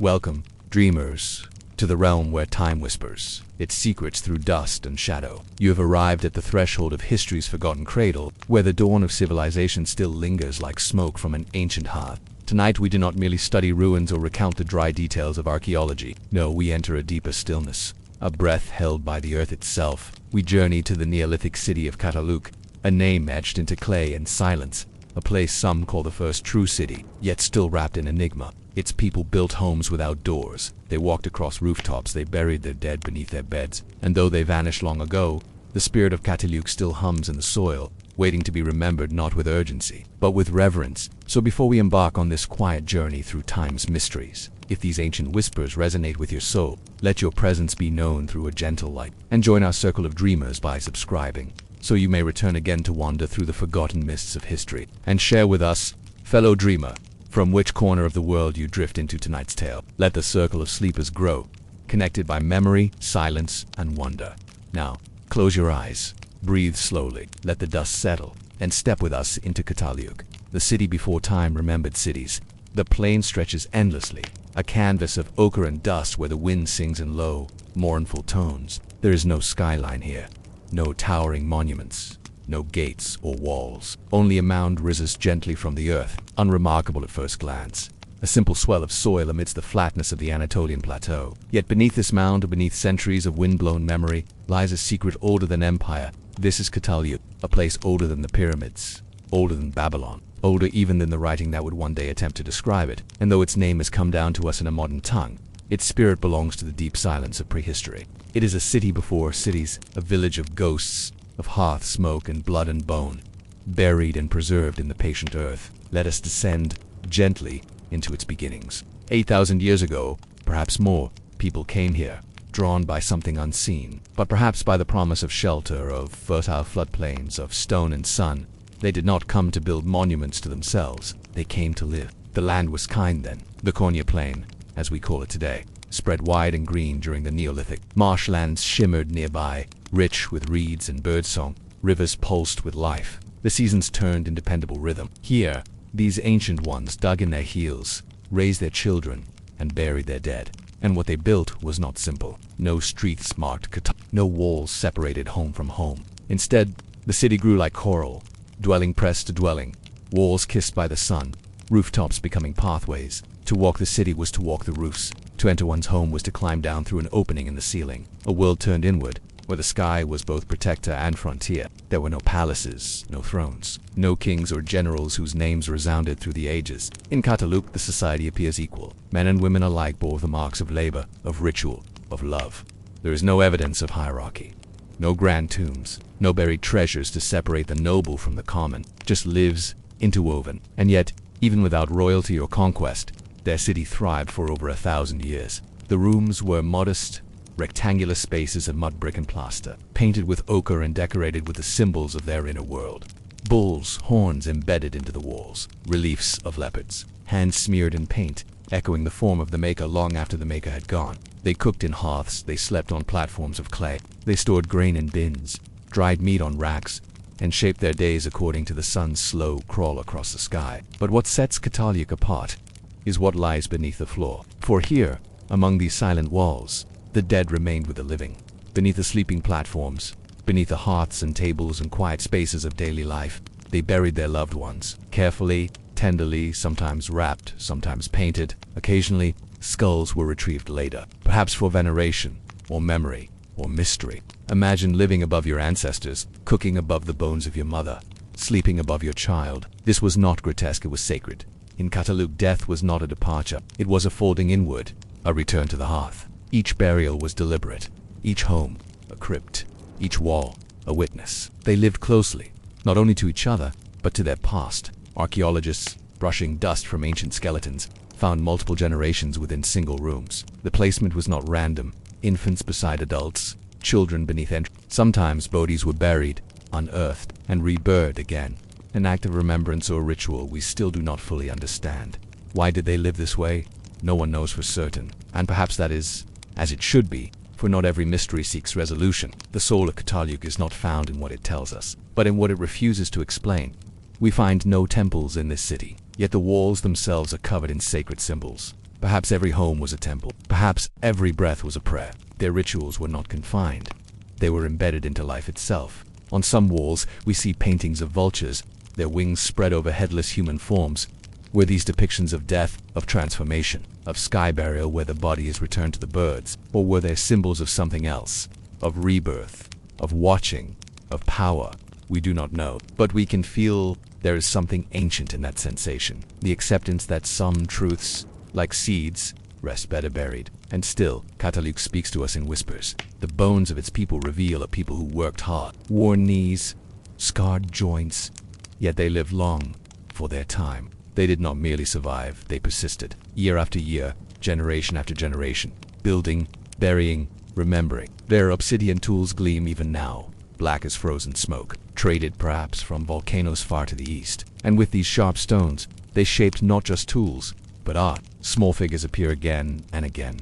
Welcome, dreamers, to the realm where time whispers its secrets through dust and shadow. You have arrived at the threshold of history's forgotten cradle, where the dawn of civilization still lingers like smoke from an ancient hearth. Tonight we do not merely study ruins or recount the dry details of archaeology. No, we enter a deeper stillness, a breath held by the earth itself. We journey to the Neolithic city of Çatalhöyük, a name etched into clay and silence, a place some call the first true city, yet still wrapped in enigma. Its people built homes without doors. They walked across rooftops, they buried their dead beneath their beds. And though they vanished long ago, the spirit of Çatalhöyük still hums in the soil, waiting to be remembered not with urgency, but with reverence. So before we embark on this quiet journey through time's mysteries, if these ancient whispers resonate with your soul, let your presence be known through a gentle light, and join our circle of dreamers by subscribing, so you may return again to wander through the forgotten mists of history, and share with us, fellow dreamer, from which corner of the world you drift into tonight's tale. Let the circle of sleepers grow, connected by memory, silence, and wonder. Now, close your eyes, breathe slowly, let the dust settle, and step with us into Çatalhöyük, the city before time remembered cities. The plain stretches endlessly, a canvas of ochre and dust where the wind sings in low, mournful tones. There is no skyline here, no towering monuments, no gates or walls. Only a mound rises gently from the earth, unremarkable at first glance. A simple swell of soil amidst the flatness of the Anatolian plateau. Yet beneath this mound, beneath centuries of wind-blown memory, lies a secret older than empire. This is Çatalhöyük, a place older than the pyramids, older than Babylon, older even than the writing that would one day attempt to describe it. And though its name has come down to us in a modern tongue, its spirit belongs to the deep silence of prehistory. It is a city before cities, a village of ghosts, of hearth smoke and blood and bone, buried and preserved in the patient earth. Let us descend gently into its beginnings. 8,000 years ago, perhaps more, people came here, drawn by something unseen, but perhaps by the promise of shelter, of fertile floodplains, of stone and sun. They did not come to build monuments to themselves, they came to live. The land was kind then, the Konya Plain, as we call it today, spread wide and green during the Neolithic. Marshlands shimmered nearby, rich with reeds and birdsong. Rivers pulsed with life. The seasons turned in dependable rhythm. Here, these ancient ones dug in their heels, raised their children, and buried their dead. And what they built was not simple. No streets marked Çatalhöyük, no walls separated home from home. Instead, the city grew like coral, dwelling pressed to dwelling, walls kissed by the sun, rooftops becoming pathways. To walk the city was to walk the roofs. To enter one's home was to climb down through an opening in the ceiling. A world turned inward, where the sky was both protector and frontier. There were no palaces, no thrones, no kings or generals whose names resounded through the ages. In Çatalhöyük, the society appears equal. Men and women alike bore the marks of labor, of ritual, of love. There is no evidence of hierarchy, no grand tombs, no buried treasures to separate the noble from the common, just lives interwoven. And yet, even without royalty or conquest, their city thrived for over 1,000 years. The rooms were modest, rectangular spaces of mud, brick, and plaster, painted with ochre and decorated with the symbols of their inner world. Bulls' horns embedded into the walls, reliefs of leopards, hands smeared in paint, echoing the form of the maker long after the maker had gone. They cooked in hearths, they slept on platforms of clay, they stored grain in bins, dried meat on racks, and shaped their days according to the sun's slow crawl across the sky. But what sets Çatalhöyük apart is what lies beneath the floor. For here, among these silent walls, the dead remained with the living. Beneath the sleeping platforms, beneath the hearths and tables and quiet spaces of daily life, they buried their loved ones, carefully, tenderly, sometimes wrapped, sometimes painted. Occasionally, skulls were retrieved later, perhaps for veneration, or memory, or mystery. Imagine living above your ancestors, cooking above the bones of your mother, sleeping above your child. This was not grotesque, it was sacred. In Çatalhöyük, death was not a departure, it was a folding inward, a return to the hearth. Each burial was deliberate, each home a crypt, each wall a witness. They lived closely, not only to each other, but to their past. Archaeologists, brushing dust from ancient skeletons, found multiple generations within single rooms. The placement was not random. Infants beside adults, children beneath Sometimes bodies were buried, unearthed, and reburied again. An act of remembrance or ritual we still do not fully understand. Why did they live this way? No one knows for certain. And perhaps that is as it should be, for not every mystery seeks resolution. The soul of Çatalhöyük is not found in what it tells us, but in what it refuses to explain. We find no temples in this city, yet the walls themselves are covered in sacred symbols. Perhaps every home was a temple. Perhaps every breath was a prayer. Their rituals were not confined. They were embedded into life itself. On some walls, we see paintings of vultures, their wings spread over headless human forms. Were these depictions of death, of transformation, of sky burial where the body is returned to the birds? Or were they symbols of something else? Of rebirth, of watching, of power? We do not know, but we can feel there is something ancient in that sensation. The acceptance that some truths, like seeds, rest better buried. And still, Çatalhöyük speaks to us in whispers. The bones of its people reveal a people who worked hard, worn knees, scarred joints, yet they lived long for their time. They did not merely survive, they persisted, year after year, generation after generation, building, burying, remembering. Their obsidian tools gleam even now, black as frozen smoke, traded perhaps from volcanoes far to the east. And with these sharp stones, they shaped not just tools, but art. Small figures appear again and again.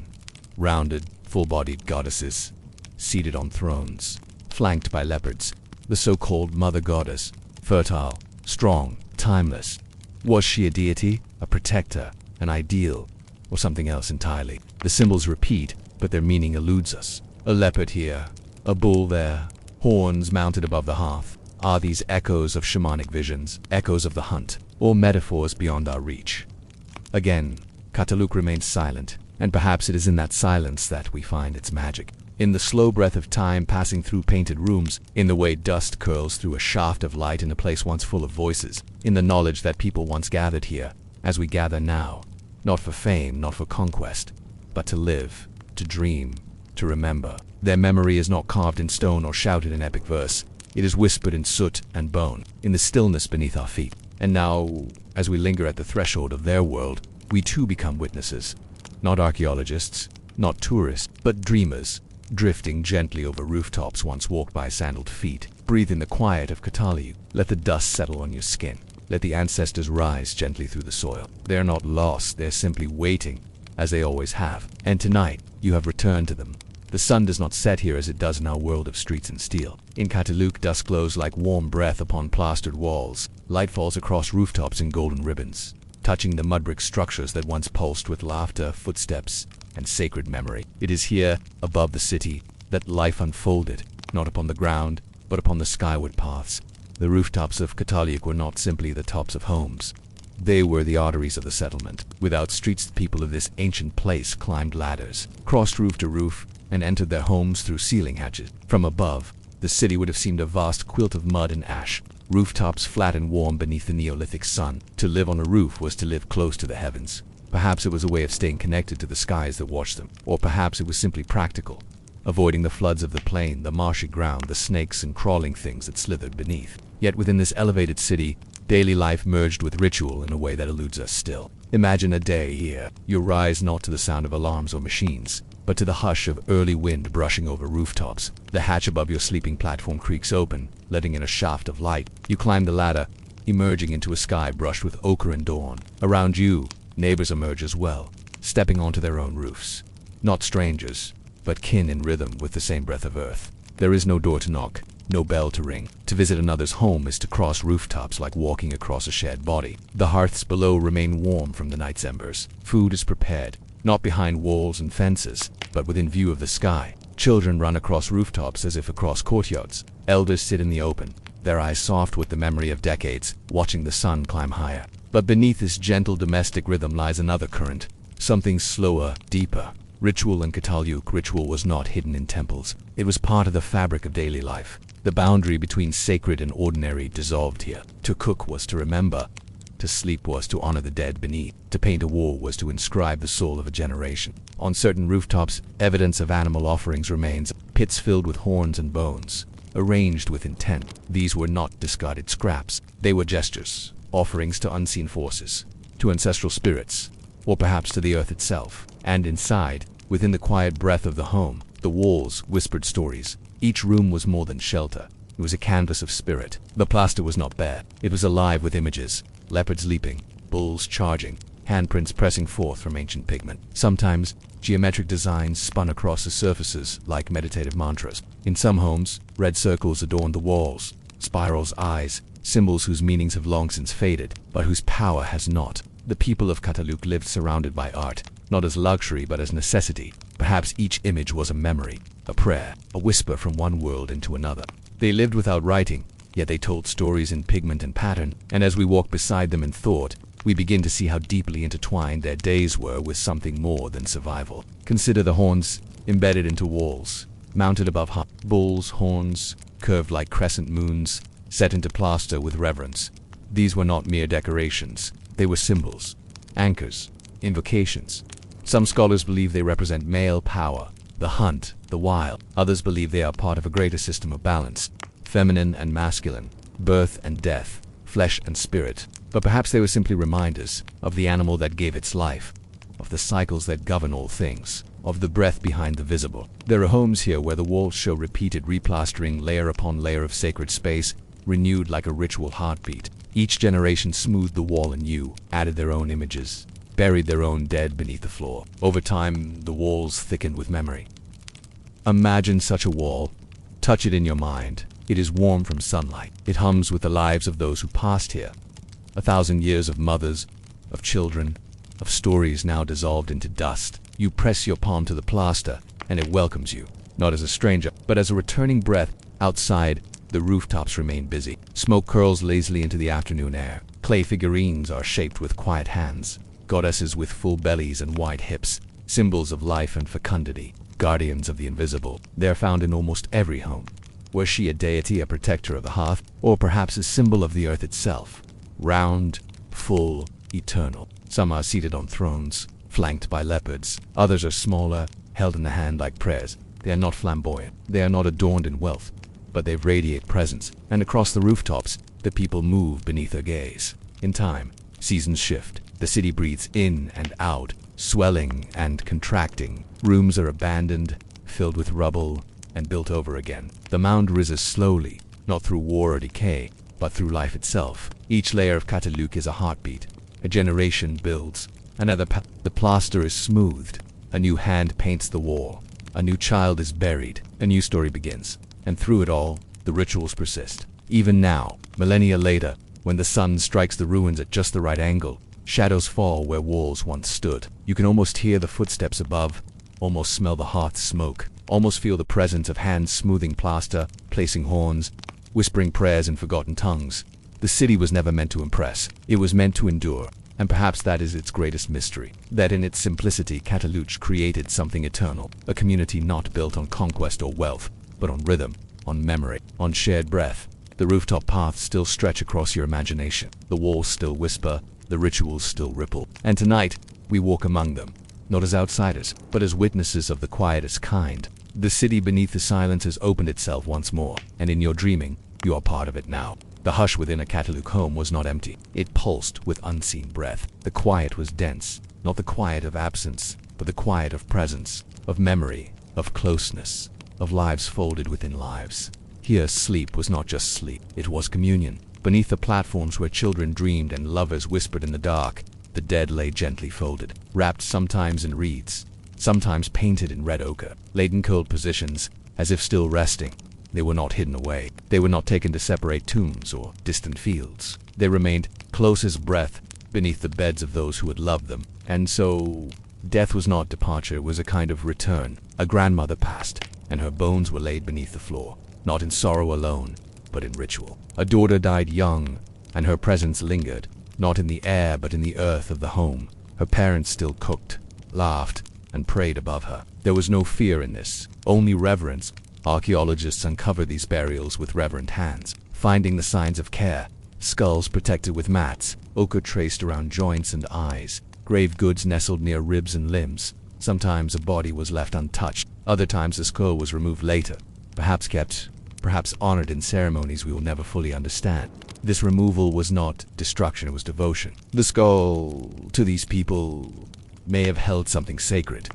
Rounded, full-bodied goddesses, seated on thrones, flanked by leopards, the so-called mother goddess, fertile, strong, timeless. Was she a deity, a protector, an ideal, or something else entirely? The symbols repeat, but their meaning eludes us. A leopard here, a bull there, horns mounted above the hearth. Are these echoes of shamanic visions, echoes of the hunt, or metaphors beyond our reach? Again, Çatalhöyük remains silent, and perhaps it is in that silence that we find its magic. In the slow breath of time passing through painted rooms, in the way dust curls through a shaft of light in a place once full of voices, in the knowledge that people once gathered here, as we gather now, not for fame, not for conquest, but to live, to dream, to remember. Their memory is not carved in stone or shouted in epic verse. It is whispered in soot and bone, in the stillness beneath our feet. And now, as we linger at the threshold of their world, we too become witnesses. Not archaeologists, not tourists, but dreamers, drifting gently over rooftops once walked by sandaled feet. Breathe in the quiet of Çatalhöyük. Let the dust settle on your skin. Let the ancestors rise gently through the soil. They are not lost, they're simply waiting, as they always have. And tonight, you have returned to them. The sun does not set here as it does in our world of streets and steel. In Çatalhöyük, dusk glows like warm breath upon plastered walls. Light falls across rooftops in golden ribbons, touching the mud brick structures that once pulsed with laughter, footsteps, and sacred memory. It is here, above the city, that life unfolded, not upon the ground, but upon the skyward paths. The rooftops of Çatalhöyük were not simply the tops of homes. They were the arteries of the settlement. Without streets, the people of this ancient place climbed ladders, crossed roof to roof, and entered their homes through ceiling hatches. From above, the city would have seemed a vast quilt of mud and ash, rooftops flat and warm beneath the Neolithic sun. To live on a roof was to live close to the heavens. Perhaps it was a way of staying connected to the skies that watched them, or perhaps it was simply practical, avoiding the floods of the plain, the marshy ground, the snakes and crawling things that slithered beneath. Yet within this elevated city, daily life merged with ritual in a way that eludes us still. Imagine a day here. You rise not to the sound of alarms or machines, but to the hush of early wind brushing over rooftops. The hatch above your sleeping platform creaks open, letting in a shaft of light. You climb the ladder, emerging into a sky brushed with ochre and dawn. Around you, neighbors emerge as well, stepping onto their own roofs. Not strangers, but kin in rhythm with the same breath of earth. There is no door to knock, no bell to ring. To visit another's home is to cross rooftops like walking across a shared body. The hearths below remain warm from the night's embers. Food is prepared, not behind walls and fences, but within view of the sky. Children run across rooftops as if across courtyards. Elders sit in the open, their eyes soft with the memory of decades, watching the sun climb higher. But beneath this gentle domestic rhythm lies another current, something slower, deeper. Ritual in Çatalhöyük. Ritual was not hidden in temples. It was part of the fabric of daily life. The boundary between sacred and ordinary dissolved here. To cook was to remember. To sleep was to honor the dead beneath. To paint a wall was to inscribe the soul of a generation. On certain rooftops, evidence of animal offerings remains, pits filled with horns and bones, arranged with intent. These were not discarded scraps. They were gestures, offerings to unseen forces, to ancestral spirits, or perhaps to the earth itself. And inside, within the quiet breath of the home, the walls whispered stories. Each room was more than shelter. It was a canvas of spirit. The plaster was not bare. It was alive with images. Leopards leaping, bulls charging, handprints pressing forth from ancient pigment. Sometimes, geometric designs spun across the surfaces like meditative mantras. In some homes, red circles adorned the walls, spirals, eyes, symbols whose meanings have long since faded, but whose power has not. The people of Çatalhöyük lived surrounded by art, not as luxury but as necessity. Perhaps each image was a memory, a prayer, a whisper from one world into another. They lived without writing, yet they told stories in pigment and pattern, and as we walk beside them in thought, we begin to see how deeply intertwined their days were with something more than survival. Consider the horns embedded into walls, mounted above bulls' horns, curved like crescent moons, set into plaster with reverence. These were not mere decorations, they were symbols, anchors, invocations. Some scholars believe they represent male power, the hunt, the wild. Others believe they are part of a greater system of balance, feminine and masculine, birth and death, flesh and spirit. But perhaps they were simply reminders of the animal that gave its life, of the cycles that govern all things, of the breath behind the visible. There are homes here where the walls show repeated replastering, layer upon layer of sacred space, renewed like a ritual heartbeat. Each generation smoothed the wall anew, added their own images, buried their own dead beneath the floor. Over time, the walls thickened with memory. Imagine such a wall. Touch it in your mind. It is warm from sunlight. It hums with the lives of those who passed here. 1,000 years of mothers, of children, of stories now dissolved into dust. You press your palm to the plaster, and it welcomes you, not as a stranger, but as a returning breath. Outside, the rooftops remain busy. Smoke curls lazily into the afternoon air. Clay figurines are shaped with quiet hands. Goddesses with full bellies and wide hips, symbols of life and fecundity, guardians of the invisible. They are found in almost every home. Was she a deity, a protector of the hearth, or perhaps a symbol of the earth itself? Round, full, eternal. Some are seated on thrones, flanked by leopards. Others are smaller, held in the hand like prayers. They are not flamboyant. They are not adorned in wealth, but they radiate presence. And across the rooftops, the people move beneath their gaze. In time, seasons shift. The city breathes in and out, swelling and contracting. Rooms are abandoned, filled with rubble, and built over again. The mound rises slowly, not through war or decay, but through life itself. Each layer of Çatalhöyük is a heartbeat. A generation builds. The plaster is smoothed. A new hand paints the wall. A new child is buried. A new story begins. And through it all, the rituals persist. Even now, millennia later, when the sun strikes the ruins at just the right angle, shadows fall where walls once stood. You can almost hear the footsteps above, almost smell the hearth smoke, almost feel the presence of hands smoothing plaster, placing horns, whispering prayers in forgotten tongues. The city was never meant to impress. It was meant to endure. And perhaps that is its greatest mystery, that in its simplicity Çatalhöyük created something eternal, a community not built on conquest or wealth, but on rhythm, on memory, on shared breath. The rooftop paths still stretch across your imagination. The walls still whisper, the rituals still ripple. And tonight, we walk among them, not as outsiders, but as witnesses of the quietest kind. The city beneath the silence has opened itself once more, and in your dreaming, you are part of it now. The hush within a Çatalhöyük home was not empty. It pulsed with unseen breath. The quiet was dense, not the quiet of absence, but the quiet of presence, of memory, of closeness, of lives folded within lives. Here, sleep was not just sleep, it was communion. Beneath the platforms where children dreamed and lovers whispered in the dark, the dead lay gently folded, wrapped sometimes in reeds, sometimes painted in red ochre, laid in cold positions, as if still resting. They were not hidden away. They were not taken to separate tombs or distant fields. They remained close as breath beneath the beds of those who had loved them. And so, death was not departure, it was a kind of return. A grandmother passed, and her bones were laid beneath the floor, not in sorrow alone, but in ritual. A daughter died young, and her presence lingered, not in the air but in the earth of the home. Her parents still cooked, laughed, and prayed above her. There was no fear in this, only reverence. Archaeologists uncover these burials with reverent hands, finding the signs of care. Skulls protected with mats, ochre traced around joints and eyes, grave goods nestled near ribs and limbs. Sometimes a body was left untouched, other times the skull was removed later, perhaps kept, perhaps honored in ceremonies we will never fully understand. This removal was not destruction, it was devotion. The skull, to these people, may have held something sacred.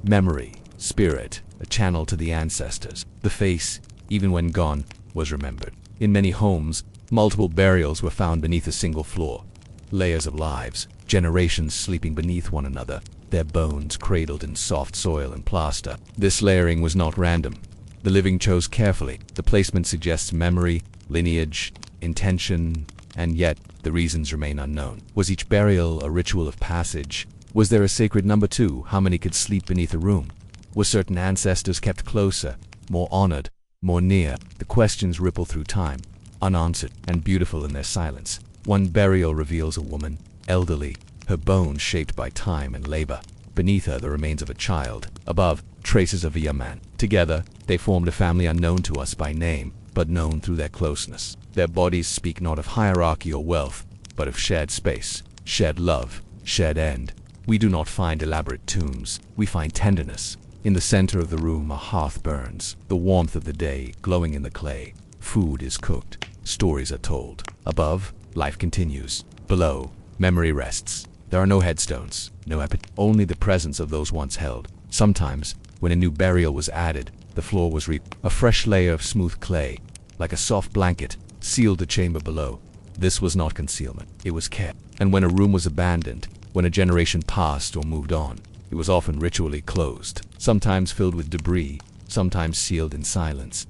Memory, spirit, a channel to the ancestors. The face, even when gone, was remembered. In many homes, multiple burials were found beneath a single floor. Layers of lives, generations sleeping beneath one another, their bones cradled in soft soil and plaster. This layering was not random. The living chose carefully. The placement suggests memory, lineage, intention, and yet the reasons remain unknown. Was each burial a ritual of passage, Was there a sacred number 2? How many could sleep beneath a room? Were certain ancestors kept closer, more honored, more near? The questions ripple through time, unanswered and beautiful in their silence. One burial reveals a woman, elderly, her bones shaped by time and labor. Beneath her, the remains of a child. Above, traces of a young man. Together, they formed a family unknown to us by name, but known through their closeness. Their bodies speak not of hierarchy or wealth, but of shared space, shared love, shared end. We do not find elaborate tombs, we find tenderness. In the center of the room, a hearth burns, the warmth of the day glowing in the clay. Food is cooked, stories are told. Above, life continues. Below, memory rests. There are no headstones, no only the presence of those once held. Sometimes, when a new burial was added, the floor was a fresh layer of smooth clay, like a soft blanket, sealed the chamber below. This was not concealment, it was care. And when a room was abandoned, when a generation passed or moved on, it was often ritually closed, sometimes filled with debris, sometimes sealed in silence.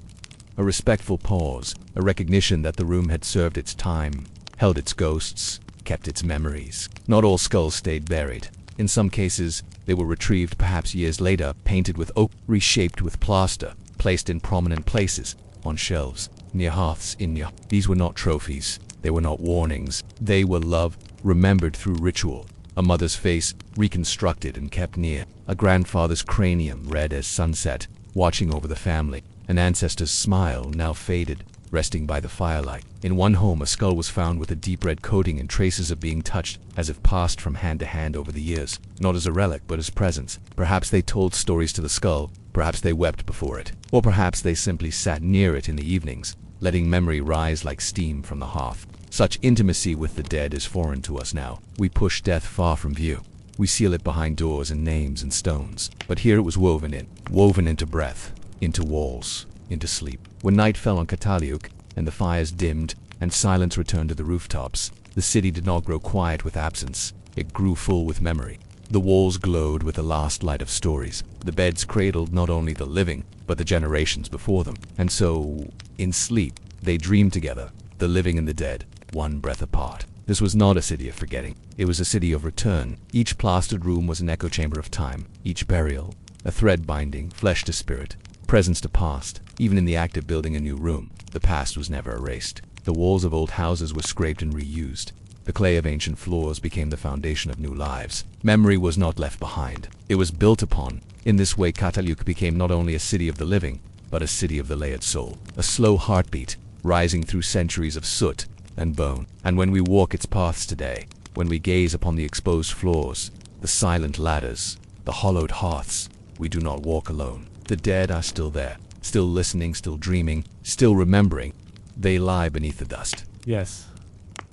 A respectful pause, a recognition that the room had served its time, held its ghosts, kept its memories. Not all skulls stayed buried. In some cases, they were retrieved perhaps years later, painted with oak, reshaped with plaster, placed in prominent places, on shelves, near hearths These were not trophies, they were not warnings, they were love, remembered through ritual. A mother's face, reconstructed and kept near. A grandfather's cranium, red as sunset, watching over the family. An ancestor's smile, now faded, resting by the firelight. In one home, a skull was found with a deep red coating and traces of being touched, as if passed from hand to hand over the years. Not as a relic, but as presence. Perhaps they told stories to the skull, perhaps they wept before it, or perhaps they simply sat near it in the evenings, letting memory rise like steam from the hearth. Such intimacy with the dead is foreign to us now. We push death far from view. We seal it behind doors and names and stones. But here it was woven into breath, into walls, into sleep. When night fell on Çatalhöyük, and the fires dimmed, and silence returned to the rooftops, the city did not grow quiet with absence. It grew full with memory. The walls glowed with the last light of stories. The beds cradled not only the living, but the generations before them. And so, in sleep, they dreamed together, the living and the dead, one breath apart. This was not a city of forgetting. It was a city of return. Each plastered room was an echo chamber of time. Each burial, a thread binding flesh to spirit, presence to past. Even in the act of building a new room, the past was never erased. The walls of old houses were scraped and reused. The clay of ancient floors became the foundation of new lives. Memory was not left behind. It was built upon. In this way, Çatalhöyük became not only a city of the living, but a city of the layered soul. A slow heartbeat, rising through centuries of soot and bone. And when we walk its paths today, when we gaze upon the exposed floors, the silent ladders, the hollowed hearths, we do not walk alone. The dead are still there, still listening, still dreaming, still remembering. They lie beneath the dust. Yes.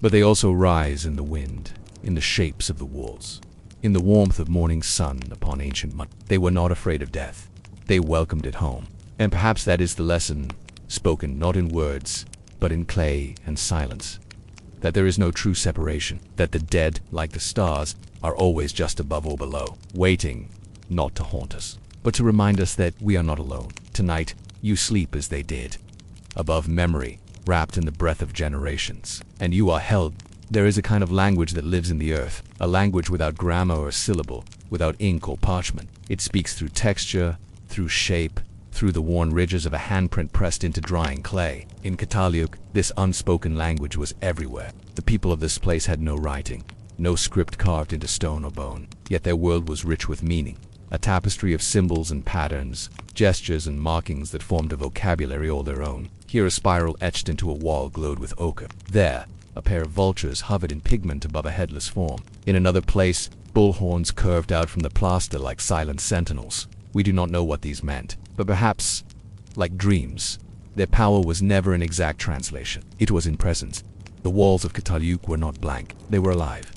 But they also rise in the wind, in the shapes of the walls, in the warmth of morning sun upon ancient mud. They were not afraid of death. They welcomed it home. And perhaps that is the lesson, spoken not in words, but in clay and silence. That there is no true separation. That the dead, like the stars, are always just above or below, waiting not to haunt us, but to remind us that we are not alone. Tonight, you sleep as they did, above memory, wrapped in the breath of generations. And you are held. There is a kind of language that lives in the earth, a language without grammar or syllable, without ink or parchment. It speaks through texture, through shape, through the worn ridges of a handprint pressed into drying clay. In Çatalhöyük, this unspoken language was everywhere. The people of this place had no writing, no script carved into stone or bone, yet their world was rich with meaning. A tapestry of symbols and patterns, gestures and markings that formed a vocabulary all their own. Here a spiral etched into a wall glowed with ochre. There, a pair of vultures hovered in pigment above a headless form. In another place, bull horns curved out from the plaster like silent sentinels. We do not know what these meant, but perhaps, like dreams, their power was never an exact translation. It was in presence. The walls of Çatalhöyük were not blank. They were alive.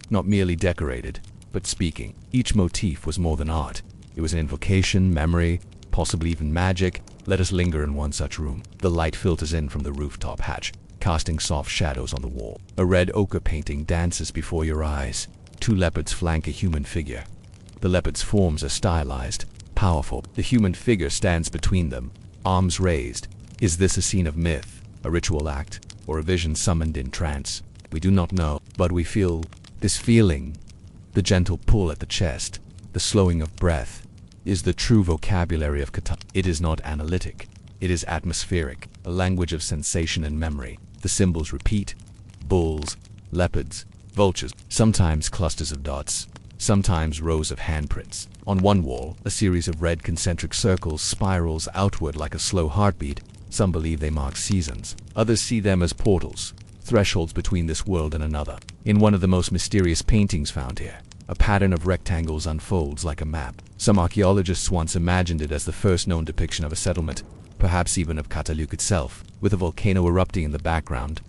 Not merely decorated, but speaking. Each motif was more than art. It was an invocation, memory, possibly even magic. Let us linger in one such room. The light filters in from the rooftop hatch, casting soft shadows on the wall. A red ochre painting dances before your eyes. Two leopards flank a human figure. The leopard's forms are stylized, powerful. The human figure stands between them, arms raised. Is this a scene of myth, a ritual act, or a vision summoned in trance? We do not know, but we feel this feeling the gentle pull at the chest, the slowing of breath, is the true vocabulary of Çatalhöyük. It is not analytic. It is atmospheric, a language of sensation and memory. The symbols repeat: bulls, leopards, vultures, sometimes clusters of dots, sometimes rows of handprints. On one wall, a series of red concentric circles spirals outward like a slow heartbeat. Some believe they mark seasons. Others see them as portals, thresholds between this world and another. In one of the most mysterious paintings found here, a pattern of rectangles unfolds like a map. Some archaeologists once imagined it as the first known depiction of a settlement, perhaps even of Çatalhöyük itself, with a volcano erupting in the background.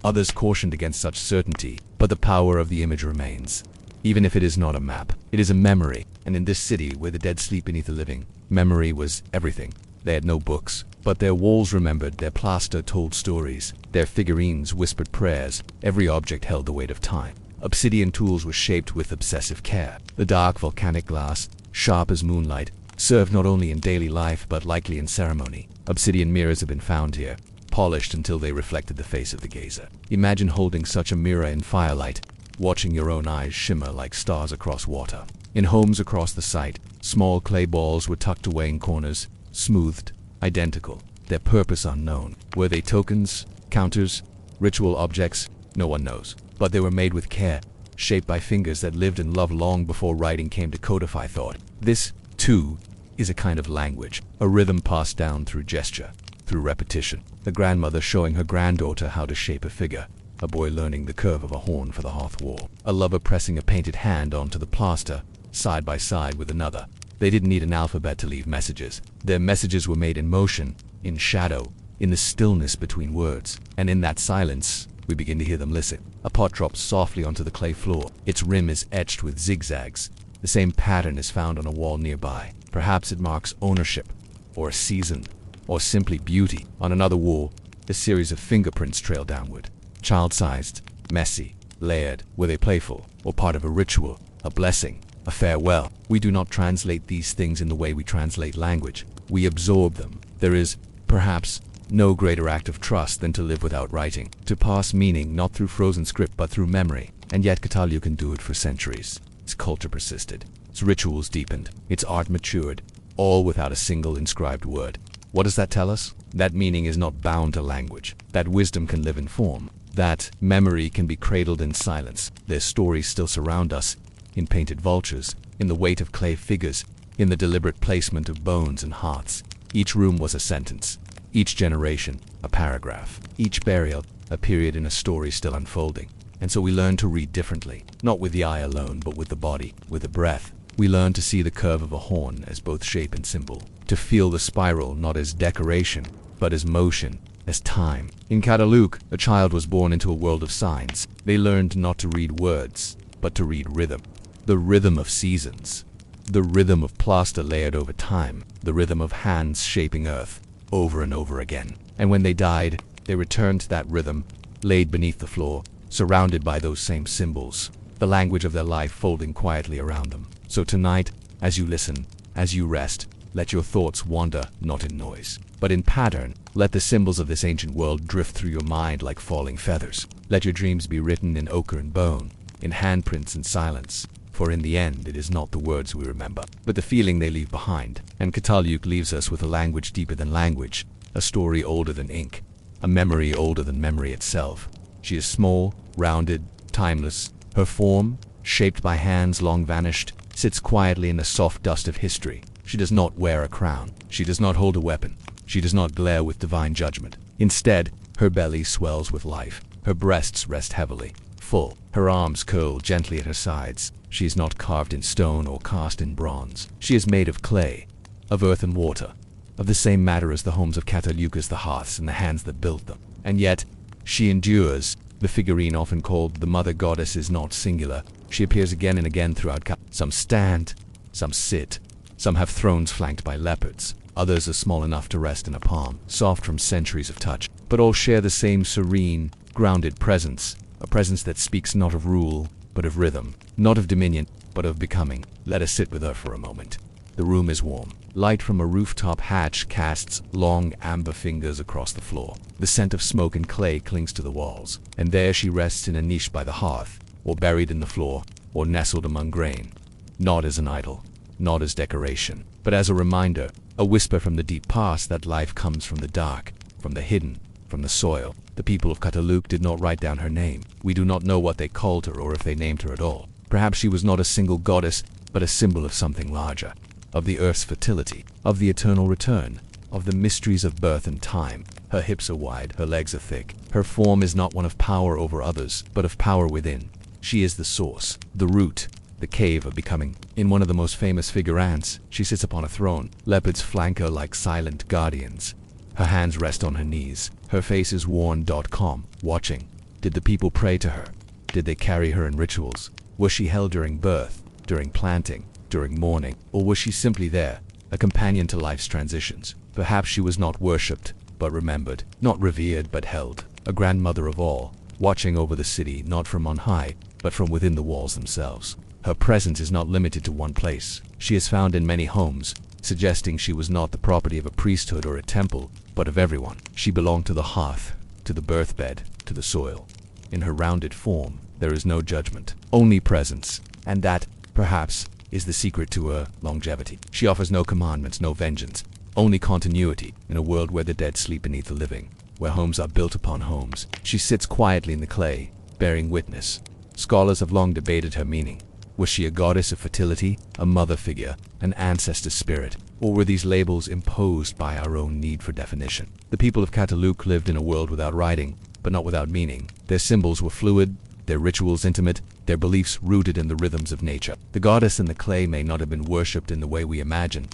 Others cautioned against such certainty, but the power of the image remains. Even if it is not a map, it is a memory, and in this city where the dead sleep beneath the living, memory was everything. They had no books, but their walls remembered, their plaster told stories, their figurines whispered prayers, every object held the weight of time. Obsidian tools were shaped with obsessive care. The dark volcanic glass, sharp as moonlight, served not only in daily life but likely in ceremony. Obsidian mirrors have been found here, polished until they reflected the face of the gazer. Imagine holding such a mirror in firelight, watching your own eyes shimmer like stars across water. In homes across the site, small clay balls were tucked away in corners, smoothed, identical, their purpose unknown. Were they tokens, counters, ritual objects? No one knows. But they were made with care, shaped by fingers that lived and loved long before writing came to codify thought. This, too, is a kind of language, a rhythm passed down through gesture, through repetition. The grandmother showing her granddaughter how to shape a figure, a boy learning the curve of a horn for the hearth wall, a lover pressing a painted hand onto the plaster, side by side with another. They didn't need an alphabet to leave messages. Their messages were made in motion, in shadow, in the stillness between words. And in that silence, we begin to hear them listen. A pot drops softly onto the clay floor. Its rim is etched with zigzags. The same pattern is found on a wall nearby. Perhaps it marks ownership, or a season, or simply beauty. On another wall, a series of fingerprints trail downward. Child-sized, messy, layered. Were they playful, or part of a ritual, a blessing, a farewell? We do not translate these things in the way we translate language. We absorb them. There is, perhaps, no greater act of trust than to live without writing, to pass meaning not through frozen script but through memory. And yet Çatalhöyük can do it for centuries. Its culture persisted, its rituals deepened, its art matured, all without a single inscribed word. What does that tell us? That meaning is not bound to language, that wisdom can live in form, that memory can be cradled in silence. Their stories still surround us, in painted vultures, in the weight of clay figures, in the deliberate placement of bones and hearts. Each room was a sentence, each generation a paragraph, each burial a period in a story still unfolding. And so we learn to read differently, not with the eye alone, but with the body, with the breath. We learn to see the curve of a horn as both shape and symbol, to feel the spiral not as decoration, but as motion, as time. In Çatalhöyük, a child was born into a world of signs. They learned not to read words, but to read rhythm. The rhythm of seasons, the rhythm of plaster layered over time, the rhythm of hands shaping earth, over and over again. And when they died, they returned to that rhythm, laid beneath the floor, surrounded by those same symbols, the language of their life folding quietly around them. So tonight, as you listen, as you rest, let your thoughts wander not in noise, but in pattern. Let the symbols of this ancient world drift through your mind like falling feathers. Let your dreams be written in ochre and bone, in handprints and silence. For in the end, it is not the words we remember, but the feeling they leave behind. And Çatalhöyük leaves us with a language deeper than language, a story older than ink, a memory older than memory itself. She is small, rounded, timeless. Her form, shaped by hands long vanished, sits quietly in the soft dust of history. She does not wear a crown. She does not hold a weapon. She does not glare with divine judgment. Instead, her belly swells with life. Her breasts rest heavily, full. Her arms curl gently at her sides. She is not carved in stone or cast in bronze. She is made of clay, of earth and water, of the same matter as the homes of Çatalhöyük, as the hearths and the hands that built them. And yet, she endures. The figurine often called the Mother Goddess is not singular. She appears again and again throughout Çatalhöyük. Some stand, some sit, some have thrones flanked by leopards. Others are small enough to rest in a palm, soft from centuries of touch. But all share the same serene, grounded presence, a presence that speaks not of rule, but of rhythm, not of dominion, but of becoming. Let us sit with her for a moment. The room is warm. Light from a rooftop hatch casts long amber fingers across the floor. The scent of smoke and clay clings to the walls, and there she rests in a niche by the hearth, or buried in the floor, or nestled among grain. Not as an idol, not as decoration, but as a reminder, a whisper from the deep past that life comes from the dark, from the hidden, from the soil. The people of Çatalhöyük did not write down her name. We do not know what they called her or if they named her at all. Perhaps she was not a single goddess, but a symbol of something larger, of the earth's fertility, of the eternal return, of the mysteries of birth and time. Her hips are wide, her legs are thick. Her form is not one of power over others, but of power within. She is the source, the root, the cave of becoming. In one of the most famous figure ants, she sits upon a throne. Leopards flank her like silent guardians. Her hands rest on her knees. Her face is worn, calm, watching. Did the people pray to her? Did they carry her in rituals? Was she held during birth, during planting, during mourning? Or was she simply there, a companion to life's transitions? Perhaps she was not worshipped, but remembered. Not revered, but held. A grandmother of all, watching over the city, not from on high, but from within the walls themselves. Her presence is not limited to one place. She is found in many homes, suggesting she was not the property of a priesthood or a temple, but of everyone. She belonged to the hearth, to the birthbed, to the soil. In her rounded form, there is no judgment, only presence, and that, perhaps, is the secret to her longevity. She offers no commandments, no vengeance, only continuity. In a world where the dead sleep beneath the living, where homes are built upon homes, she sits quietly in the clay, bearing witness. Scholars have long debated her meaning. Was she a goddess of fertility, a mother figure, an ancestor spirit, or were these labels imposed by our own need for definition? The people of Çatalhöyük lived in a world without writing, but not without meaning. Their symbols were fluid, their rituals intimate, their beliefs rooted in the rhythms of nature. The goddess in the clay may not have been worshipped in the way we imagine,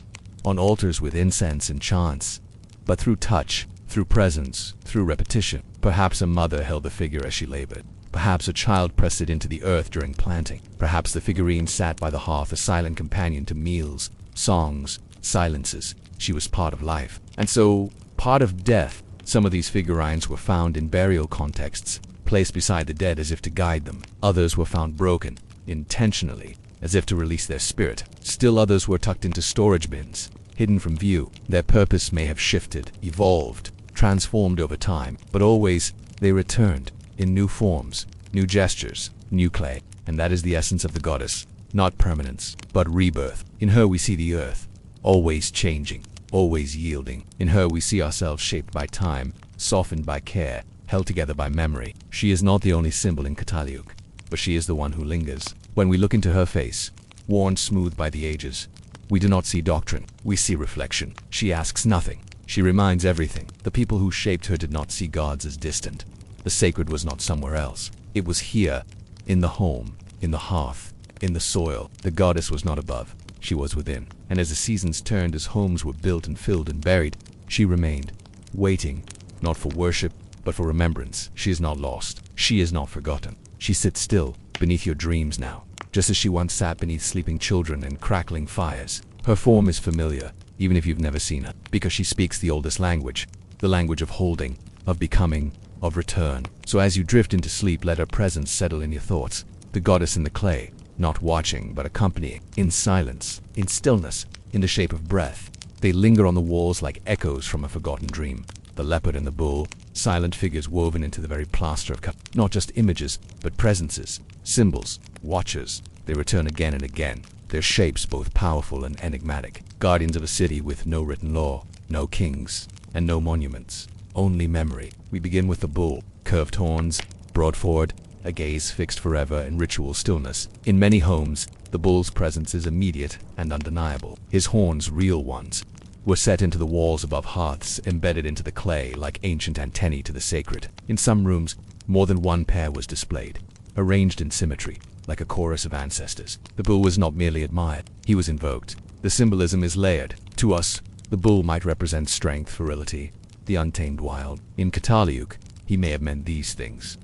on altars with incense and chants, but through touch, through presence, through repetition. Perhaps a mother held the figure as she labored. Perhaps a child pressed it into the earth during planting. Perhaps the figurine sat by the hearth, a silent companion to meals, songs, silences. She was part of life, and so part of death. Some of these figurines were found in burial contexts, placed beside the dead as if to guide them. Others were found broken, intentionally, as if to release their spirit. Still others were tucked into storage bins, hidden from view. Their purpose may have shifted, evolved, transformed over time, but always they returned, in new forms, new gestures, new clay. And that is the essence of the goddess, not permanence, but rebirth. In her we see the earth, always changing, always yielding. In her we see ourselves shaped by time, softened by care, held together by memory. She is not the only symbol in Çatalhöyük, but she is the one who lingers. When we look into her face, worn smooth by the ages, we do not see doctrine, we see reflection. She asks nothing, she reminds everything. The people who shaped her did not see gods as distant. The sacred was not somewhere else. It was here, in the home, in the hearth, in the soil. The goddess was not above, she was within. And as the seasons turned, as homes were built and filled and buried, she remained, waiting, not for worship, but for remembrance. She is not lost. She is not forgotten. She sits still, beneath your dreams now, just as she once sat beneath sleeping children and crackling fires. Her form is familiar, even if you've never seen her, because she speaks the oldest language, the language of holding, of becoming, of return. So as you drift into sleep, let her presence settle in your thoughts. The goddess in the clay, not watching, but accompanying, in silence, in stillness, in the shape of breath. They linger on the walls like echoes from a forgotten dream. The leopard and the bull, silent figures woven into the very plaster of not just images, but presences, symbols, watchers. They return again and again, their shapes both powerful and enigmatic. Guardians of a city with no written law, no kings, and no monuments. Only memory. We begin with the bull, curved horns, brought forward, a gaze fixed forever in ritual stillness. In many homes, the bull's presence is immediate and undeniable. His horns, real ones, were set into the walls above hearths, embedded into the clay like ancient antennae to the sacred. In some rooms, more than one pair was displayed, arranged in symmetry, like a chorus of ancestors. The bull was not merely admired, he was invoked. The symbolism is layered. To us, the bull might represent strength, virility, the untamed wild. In Çatalhöyük, he may have meant these things,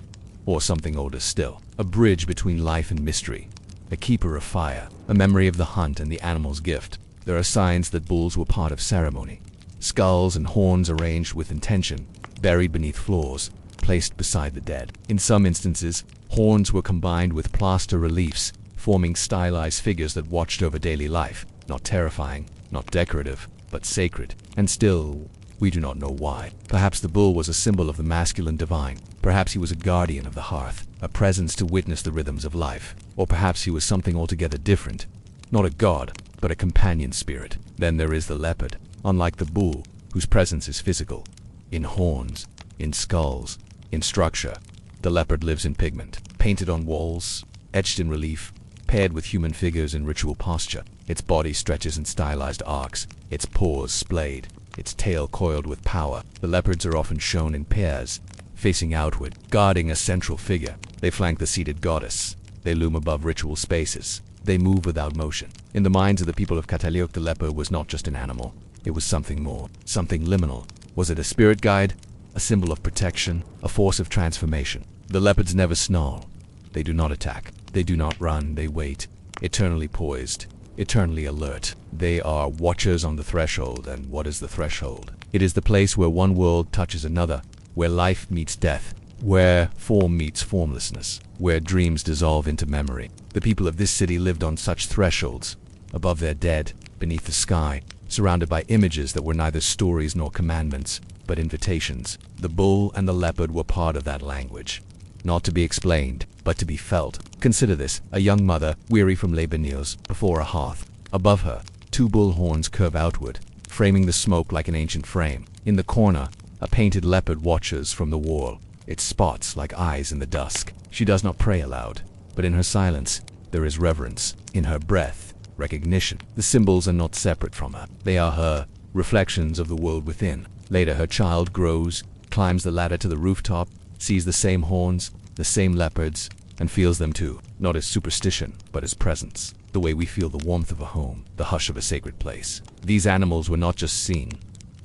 or something older still, a bridge between life and mystery, a keeper of fire, a memory of the hunt and the animal's gift. There are signs that bulls were part of ceremony, skulls and horns arranged with intention, buried beneath floors, placed beside the dead. In some instances, horns were combined with plaster reliefs, forming stylized figures that watched over daily life, not terrifying, not decorative, but sacred. And still, we do not know why. Perhaps the bull was a symbol of the masculine divine. Perhaps he was a guardian of the hearth, a presence to witness the rhythms of life. Or perhaps he was something altogether different. Not a god, but a companion spirit. Then there is the leopard, unlike the bull, whose presence is physical. In horns, in skulls, in structure, the leopard lives in pigment, painted on walls, etched in relief, paired with human figures in ritual posture. Its body stretches in stylized arcs, its paws splayed, its tail coiled with power. The leopards are often shown in pairs, facing outward, guarding a central figure. They flank the seated goddess. They loom above ritual spaces. They move without motion. In the minds of the people of Çatalhöyük, the leopard was not just an animal. It was something more, something liminal. Was it a spirit guide, a symbol of protection, a force of transformation? The leopards never snarl. They do not attack. They do not run. They wait, eternally poised, eternally alert. They are watchers on the threshold. And what is the threshold? It is the place where one world touches another, where life meets death, where form meets formlessness, where dreams dissolve into memory. The people of this city lived on such thresholds, above their dead, beneath the sky, surrounded by images that were neither stories nor commandments, but invitations. The bull and the leopard were part of that language, not to be explained, but to be felt. Consider this: a young mother, weary from labor, kneels before a hearth. Above her, two bull horns curve outward, framing the smoke like an ancient frame. In the corner, a painted leopard watches from the wall, its spots like eyes in the dusk. She does not pray aloud, but in her silence, there is reverence. In her breath, recognition. The symbols are not separate from her. They are her reflections of the world within. Later, her child grows, climbs the ladder to the rooftop, sees the same horns, the same leopards, and feels them too, not as superstition, but as presence. The way we feel the warmth of a home, the hush of a sacred place. These animals were not just seen,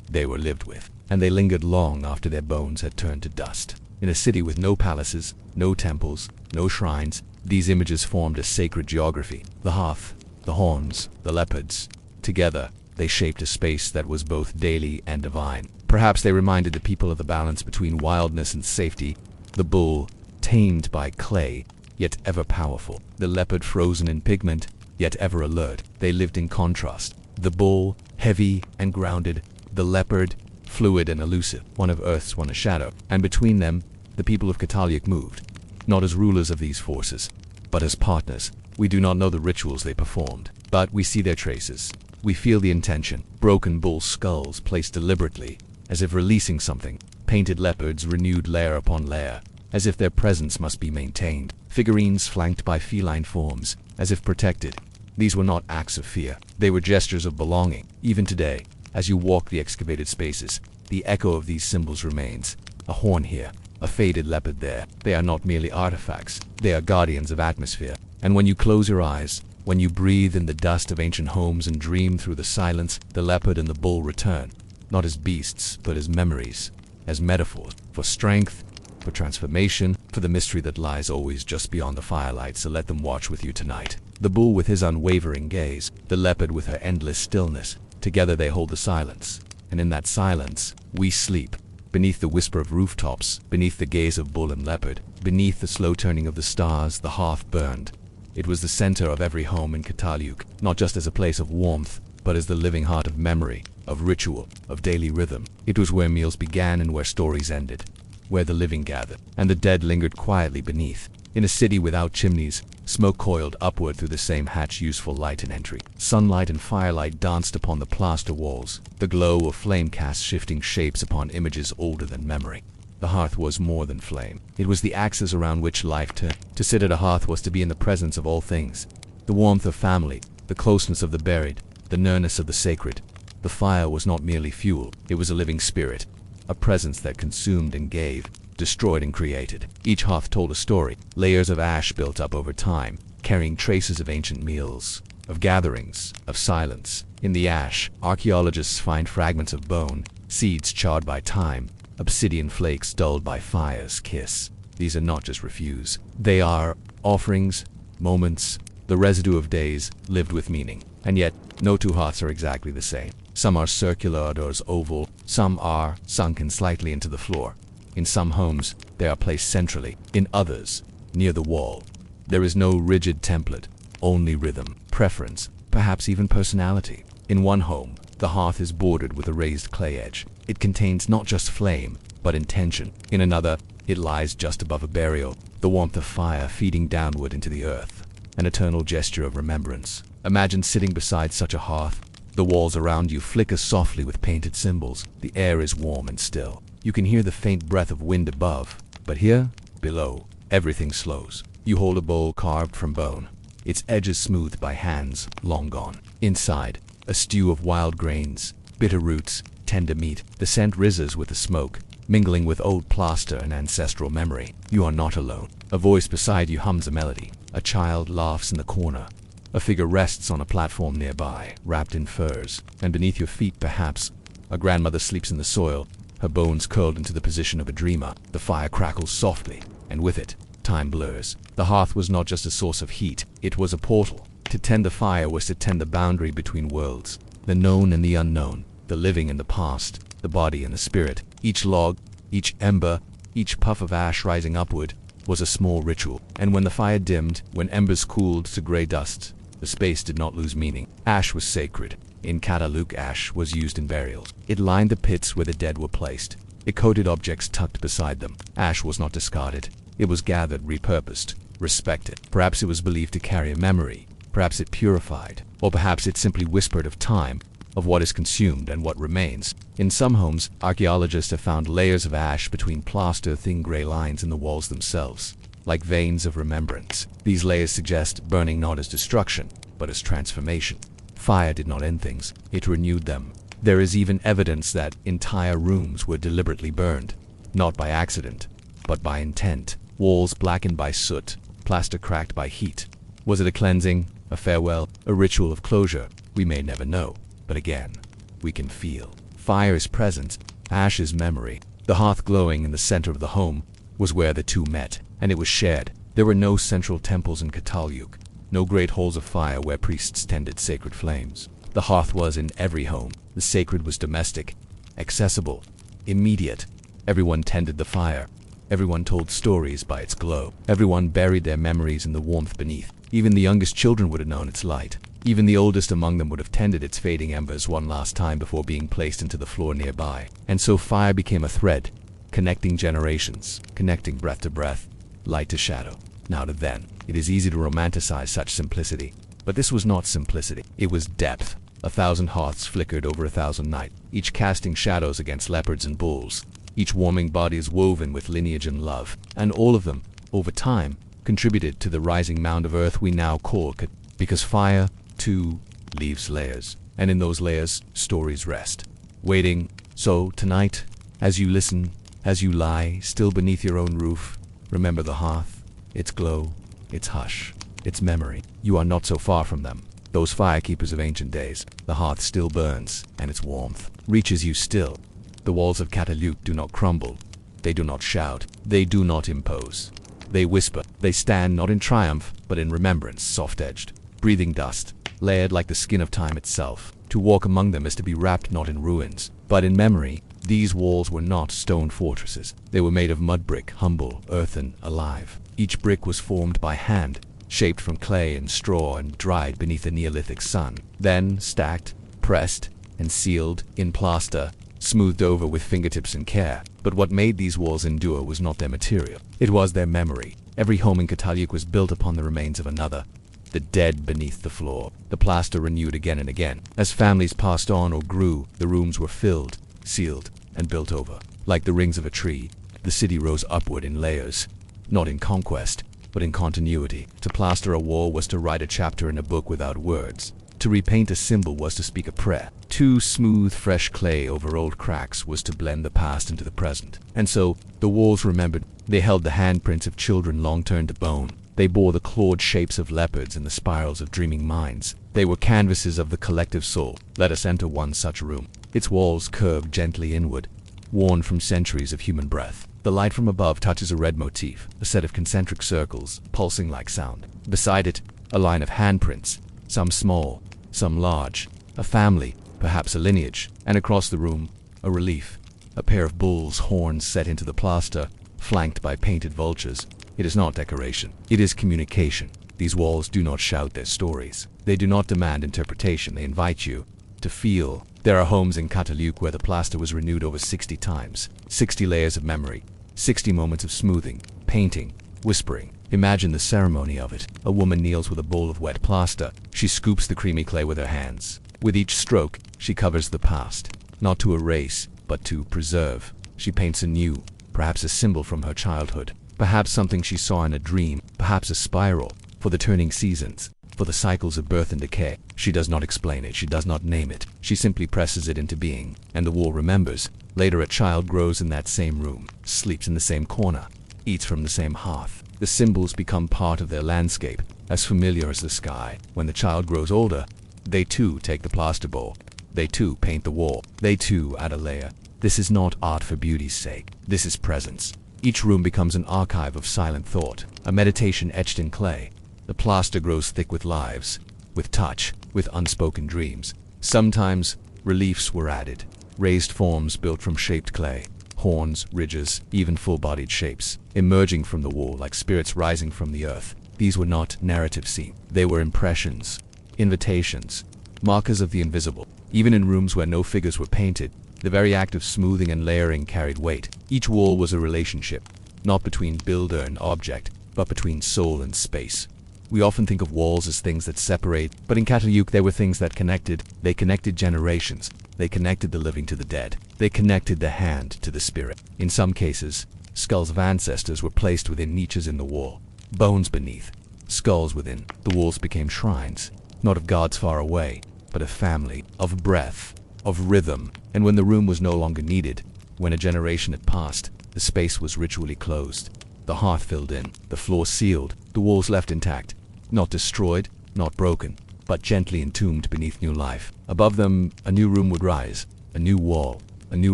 they were lived with, and they lingered long after their bones had turned to dust. In a city with no palaces, no temples, no shrines, these images formed a sacred geography. The hearth, the horns, the leopards. Together, they shaped a space that was both daily and divine. Perhaps they reminded the people of the balance between wildness and safety. The bull, tamed by clay, yet ever powerful. The leopard, frozen in pigment, yet ever alert. They lived in contrast. The bull, heavy and grounded. The leopard, fluid and elusive. One of earth's, one a shadow. And between them, the people of Çatalhöyük moved, not as rulers of these forces, but as partners. We do not know the rituals they performed, but we see their traces. We feel the intention. Broken bull skulls placed deliberately, as if releasing something. Painted leopards renewed layer upon layer, as if their presence must be maintained. Figurines flanked by feline forms, as if protected. These were not acts of fear. They were gestures of belonging. Even today, as you walk the excavated spaces, the echo of these symbols remains. A horn here, a faded leopard there. They are not merely artifacts. They are guardians of atmosphere. And when you close your eyes, when you breathe in the dust of ancient homes and dream through the silence, the leopard and the bull return, not as beasts, but as memories, as metaphors, for strength, for transformation, for the mystery that lies always just beyond the firelight. So let them watch with you tonight. The bull with his unwavering gaze, the leopard with her endless stillness. Together they hold the silence, and in that silence, we sleep. Beneath the whisper of rooftops, beneath the gaze of bull and leopard, beneath the slow turning of the stars, the hearth burned. It was the center of every home in Çatalhöyük, not just as a place of warmth, but as the living heart of memory, of ritual, of daily rhythm. It was where meals began and where stories ended, where the living gathered, and the dead lingered quietly beneath. In a city without chimneys, smoke coiled upward through the same hatch, useful light and entry. Sunlight and firelight danced upon the plaster walls. The glow of flame cast shifting shapes upon images older than memory. The hearth was more than flame. It was the axis around which life turned. To sit at a hearth was to be in the presence of all things. The warmth of family, the closeness of the buried, the nearness of the sacred. The fire was not merely fuel, it was a living spirit, a presence that consumed and gave, destroyed and created. Each hearth told a story, layers of ash built up over time, carrying traces of ancient meals, of gatherings, of silence. In the ash, archaeologists find fragments of bone, seeds charred by time, obsidian flakes dulled by fire's kiss. These are not just refuse. They are offerings, moments, the residue of days lived with meaning. And yet, no two hearths are exactly the same. Some are circular, others oval, some are sunken slightly into the floor. In some homes, they are placed centrally. In others, near the wall. There is no rigid template, only rhythm, preference, perhaps even personality. In one home, the hearth is bordered with a raised clay edge. It contains not just flame, but intention. In another, it lies just above a burial, the warmth of fire feeding downward into the earth, an eternal gesture of remembrance. Imagine sitting beside such a hearth. The walls around you flicker softly with painted symbols. The air is warm and still. You can hear the faint breath of wind above, but here, below, everything slows. You hold a bowl carved from bone, its edges smoothed by hands long gone. Inside, a stew of wild grains, bitter roots, tender meat. The scent rises with the smoke, mingling with old plaster and ancestral memory. You are not alone. A voice beside you hums a melody. A child laughs in the corner. A figure rests on a platform nearby, wrapped in furs, and beneath your feet, perhaps, a grandmother sleeps in the soil, her bones curled into the position of a dreamer. The fire crackles softly, and with it, time blurs. The hearth was not just a source of heat, it was a portal. To tend the fire was to tend the boundary between worlds, the known and the unknown, the living and the past, the body and the spirit. Each log, each ember, each puff of ash rising upward was a small ritual. And when the fire dimmed, when embers cooled to gray dust, the space did not lose meaning. Ash was sacred. In Çatalhöyük, ash was used in burials. It lined the pits where the dead were placed. It coated objects tucked beside them. Ash was not discarded. It was gathered, repurposed, respected. Perhaps it was believed to carry a memory. Perhaps it purified. Or perhaps it simply whispered of time, of what is consumed and what remains. In some homes, archaeologists have found layers of ash between plaster, thin gray lines in the walls themselves, like veins of remembrance. These layers suggest burning not as destruction, but as transformation. Fire did not end things, it renewed them. There is even evidence that entire rooms were deliberately burned, not by accident, but by intent. Walls blackened by soot, plaster cracked by heat. Was it a cleansing, a farewell, a ritual of closure? We may never know, but again, we can feel. Fire is presence, ash is memory. The hearth glowing in the center of the home was where the two met, and it was shared. There were no central temples in Çatalhöyük, no great halls of fire where priests tended sacred flames. The hearth was in every home. The sacred was domestic, accessible, immediate. Everyone tended the fire. Everyone told stories by its glow. Everyone buried their memories in the warmth beneath. Even the youngest children would have known its light. Even the oldest among them would have tended its fading embers one last time before being placed into the floor nearby. And so fire became a thread, connecting generations, connecting breath to breath, light to shadow, now to then. It is easy to romanticize such simplicity, but this was not simplicity. It was depth. 1,000 hearths flickered over 1,000 nights, each casting shadows against leopards and bulls, each warming bodies woven with lineage and love, and all of them, over time, contributed to the rising mound of earth we now call because fire, too, leaves layers, and in those layers, stories rest, waiting. So, tonight, as you listen, as you lie still beneath your own roof, remember the hearth, its glow, its hush, its memory. You are not so far from them. Those firekeepers of ancient days. The hearth still burns, and its warmth reaches you still. The walls of Çatalhöyük do not crumble. They do not shout. They do not impose. They whisper. They stand not in triumph, but in remembrance, soft-edged, breathing dust, layered like the skin of time itself. To walk among them is to be wrapped not in ruins, but in memory. These walls were not stone fortresses. They were made of mud brick, humble, earthen, alive. Each brick was formed by hand, shaped from clay and straw and dried beneath a Neolithic sun. Then stacked, pressed, and sealed in plaster, smoothed over with fingertips and care. But what made these walls endure was not their material. It was their memory. Every home in Çatalhöyük was built upon the remains of another. The dead beneath the floor. The plaster renewed again and again. As families passed on or grew, the rooms were filled, sealed, and built over. Like the rings of a tree, the city rose upward in layers, not in conquest, but in continuity. To plaster a wall was to write a chapter in a book without words. To repaint a symbol was to speak a prayer. To smooth fresh clay over old cracks was to blend the past into the present. And so, the walls remembered. They held the handprints of children long turned to bone. They bore the clawed shapes of leopards and the spirals of dreaming minds. They were canvases of the collective soul. Let us enter one such room. Its walls curved gently inward, worn from centuries of human breath. The light from above touches a red motif, a set of concentric circles, pulsing like sound. Beside it, a line of handprints, some small, some large, a family, perhaps a lineage. And across the room, a relief, a pair of bull's horns set into the plaster, flanked by painted vultures. It is not decoration, it is communication. These walls do not shout their stories. They do not demand interpretation, they invite you to feel. There are homes in Çatalhöyük where the plaster was renewed over 60 times. 60 layers of memory, 60 moments of smoothing, painting, whispering. Imagine the ceremony of it. A woman kneels with a bowl of wet plaster. She scoops the creamy clay with her hands. With each stroke, she covers the past, not to erase, but to preserve. She paints anew, perhaps a symbol from her childhood, perhaps something she saw in a dream, perhaps a spiral, for the turning seasons, for the cycles of birth and decay. She does not explain it, she does not name it, she simply presses it into being, and the wall remembers. Later a child grows in that same room, sleeps in the same corner, eats from the same hearth. The symbols become part of their landscape, as familiar as the sky. When the child grows older, they too take the plaster bowl. They too paint the wall. They too add a layer. This is not art for beauty's sake. This is presence. Each room becomes an archive of silent thought, a meditation etched in clay. The plaster grows thick with lives, with touch, with unspoken dreams. Sometimes, reliefs were added, raised forms built from shaped clay, horns, ridges, even full-bodied shapes, emerging from the wall like spirits rising from the earth. These were not narrative scenes. They were impressions, invitations, markers of the invisible. Even in rooms where no figures were painted, the very act of smoothing and layering carried weight. Each wall was a relationship, not between builder and object, but between soul and space. We often think of walls as things that separate, but in Çatalhöyük they were things that connected. They connected generations. They connected the living to the dead. They connected the hand to the spirit. In some cases, skulls of ancestors were placed within niches in the wall, bones beneath, skulls within. The walls became shrines, not of gods far away, but of family, of breath, of rhythm. And when the room was no longer needed, when a generation had passed, the space was ritually closed. The hearth filled in, the floor sealed, the walls left intact, not destroyed, not broken, but gently entombed beneath new life. Above them, a new room would rise, a new wall, a new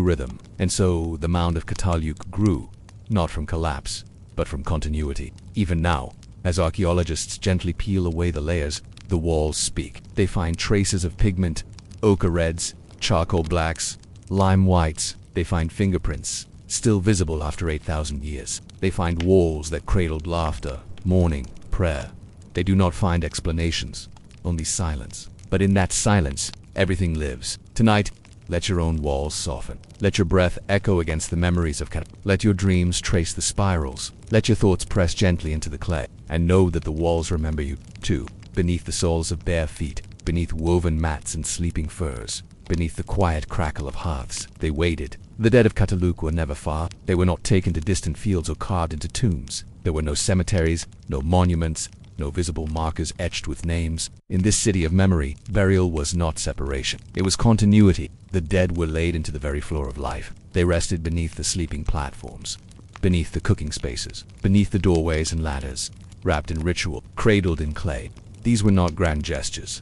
rhythm. And so the mound of Çatalhöyük grew, not from collapse, but from continuity. Even now, as archaeologists gently peel away the layers, the walls speak. They find traces of pigment, ochre reds, charcoal blacks, lime whites. They find fingerprints, still visible after 8,000 years. They find walls that cradled laughter, mourning, prayer. They do not find explanations, only silence. But in that silence, everything lives. Tonight, let your own walls soften. Let your breath echo against the memories of Çatalhöyük. Let your dreams trace the spirals. Let your thoughts press gently into the clay. And know that the walls remember you, too. Beneath the soles of bare feet, beneath woven mats and sleeping furs, beneath the quiet crackle of hearths, they waited. The dead of Çatalhöyük were never far. They were not taken to distant fields or carved into tombs. There were no cemeteries, no monuments, no visible markers etched with names. In this city of memory, burial was not separation. It was continuity. The dead were laid into the very floor of life. They rested beneath the sleeping platforms, beneath the cooking spaces, beneath the doorways and ladders, wrapped in ritual, cradled in clay. These were not grand gestures.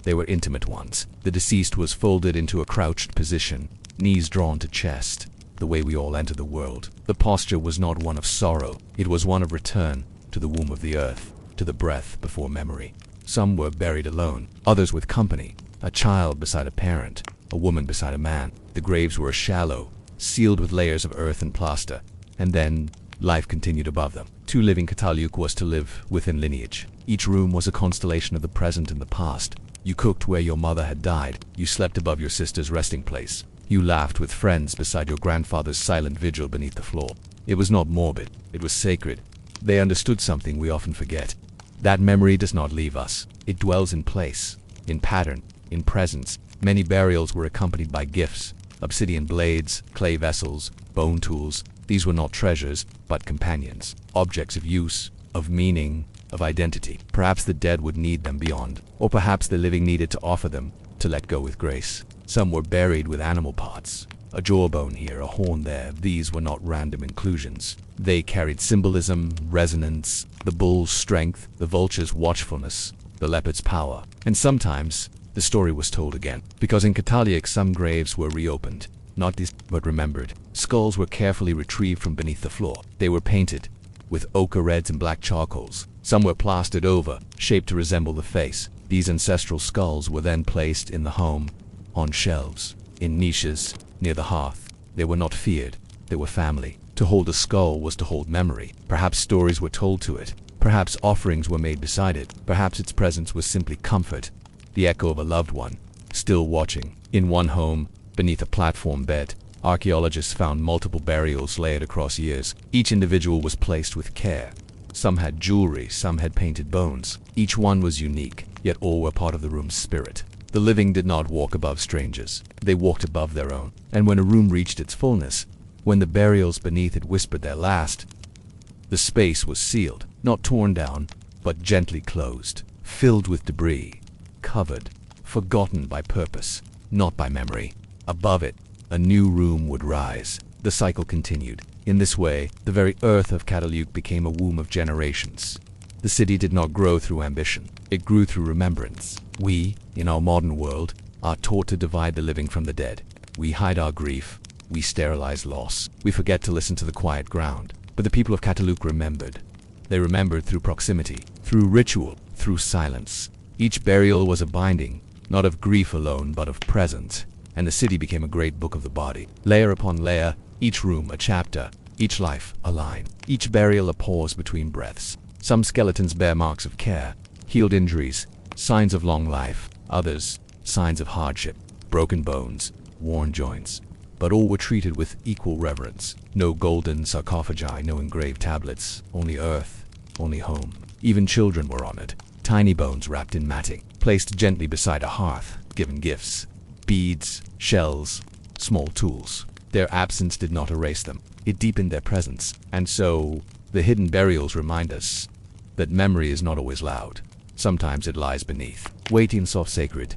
They were intimate ones. The deceased was folded into a crouched position, knees drawn to chest, the way we all enter the world. The posture was not one of sorrow. It was one of return to the womb of the earth, to the breath before memory. Some were buried alone, others with company, a child beside a parent, a woman beside a man. The graves were shallow, sealed with layers of earth and plaster, and then life continued above them. To live in Çatalhöyük was to live within lineage. Each room was a constellation of the present and the past. You cooked where your mother had died. You slept above your sister's resting place. You laughed with friends beside your grandfather's silent vigil beneath the floor. It was not morbid. It was sacred. They understood something we often forget. That memory does not leave us. It dwells in place, in pattern, in presence. Many burials were accompanied by gifts, obsidian blades, clay vessels, bone tools. These were not treasures, but companions, objects of use, of meaning, of identity. Perhaps the dead would need them beyond, or perhaps the living needed to offer them, to let go with grace. Some were buried with animal parts, a jawbone here, a horn there. These were not random inclusions. They carried symbolism, resonance, the bull's strength, the vulture's watchfulness, the leopard's power. And sometimes, the story was told again, because in Çatalhöyük some graves were reopened, not but remembered. Skulls were carefully retrieved from beneath the floor. They were painted, with ochre reds and black charcoals. Some were plastered over, shaped to resemble the face. These ancestral skulls were then placed in the home, on shelves, in niches, near the hearth. They were not feared, they were family. To hold a skull was to hold memory. Perhaps stories were told to it. Perhaps offerings were made beside it. Perhaps its presence was simply comfort, the echo of a loved one, still watching. In one home, beneath a platform bed, archaeologists found multiple burials layered across years. Each individual was placed with care, Some had jewelry, some had painted bones. Each one was unique, yet all were part of the room's spirit. The living did not walk above strangers. They walked above their own. And when a room reached its fullness, when the burials beneath it whispered their last, the space was sealed, not torn down, but gently closed, filled with debris, covered, forgotten by purpose, not by memory. Above it, a new room would rise. The cycle continued. In this way, the very earth of Çatalhöyük became a womb of generations. The city did not grow through ambition. It grew through remembrance. We, in our modern world, are taught to divide the living from the dead. We hide our grief. We sterilize loss. We forget to listen to the quiet ground. But the people of Çatalhöyük remembered. They remembered through proximity, through ritual, through silence. Each burial was a binding, not of grief alone, but of presence. And the city became a great book of the body. Layer upon layer, each room a chapter, each life a line, each burial a pause between breaths. Some skeletons bear marks of care, healed injuries, signs of long life. Others, signs of hardship, broken bones, worn joints. But all were treated with equal reverence. No golden sarcophagi, no engraved tablets, only earth, only home. Even children were honored. Tiny bones wrapped in matting, placed gently beside a hearth, given gifts. Beads, shells, small tools. Their absence did not erase them. It deepened their presence. And so, the hidden burials remind us that memory is not always loud. Sometimes it lies beneath, waiting soft sacred.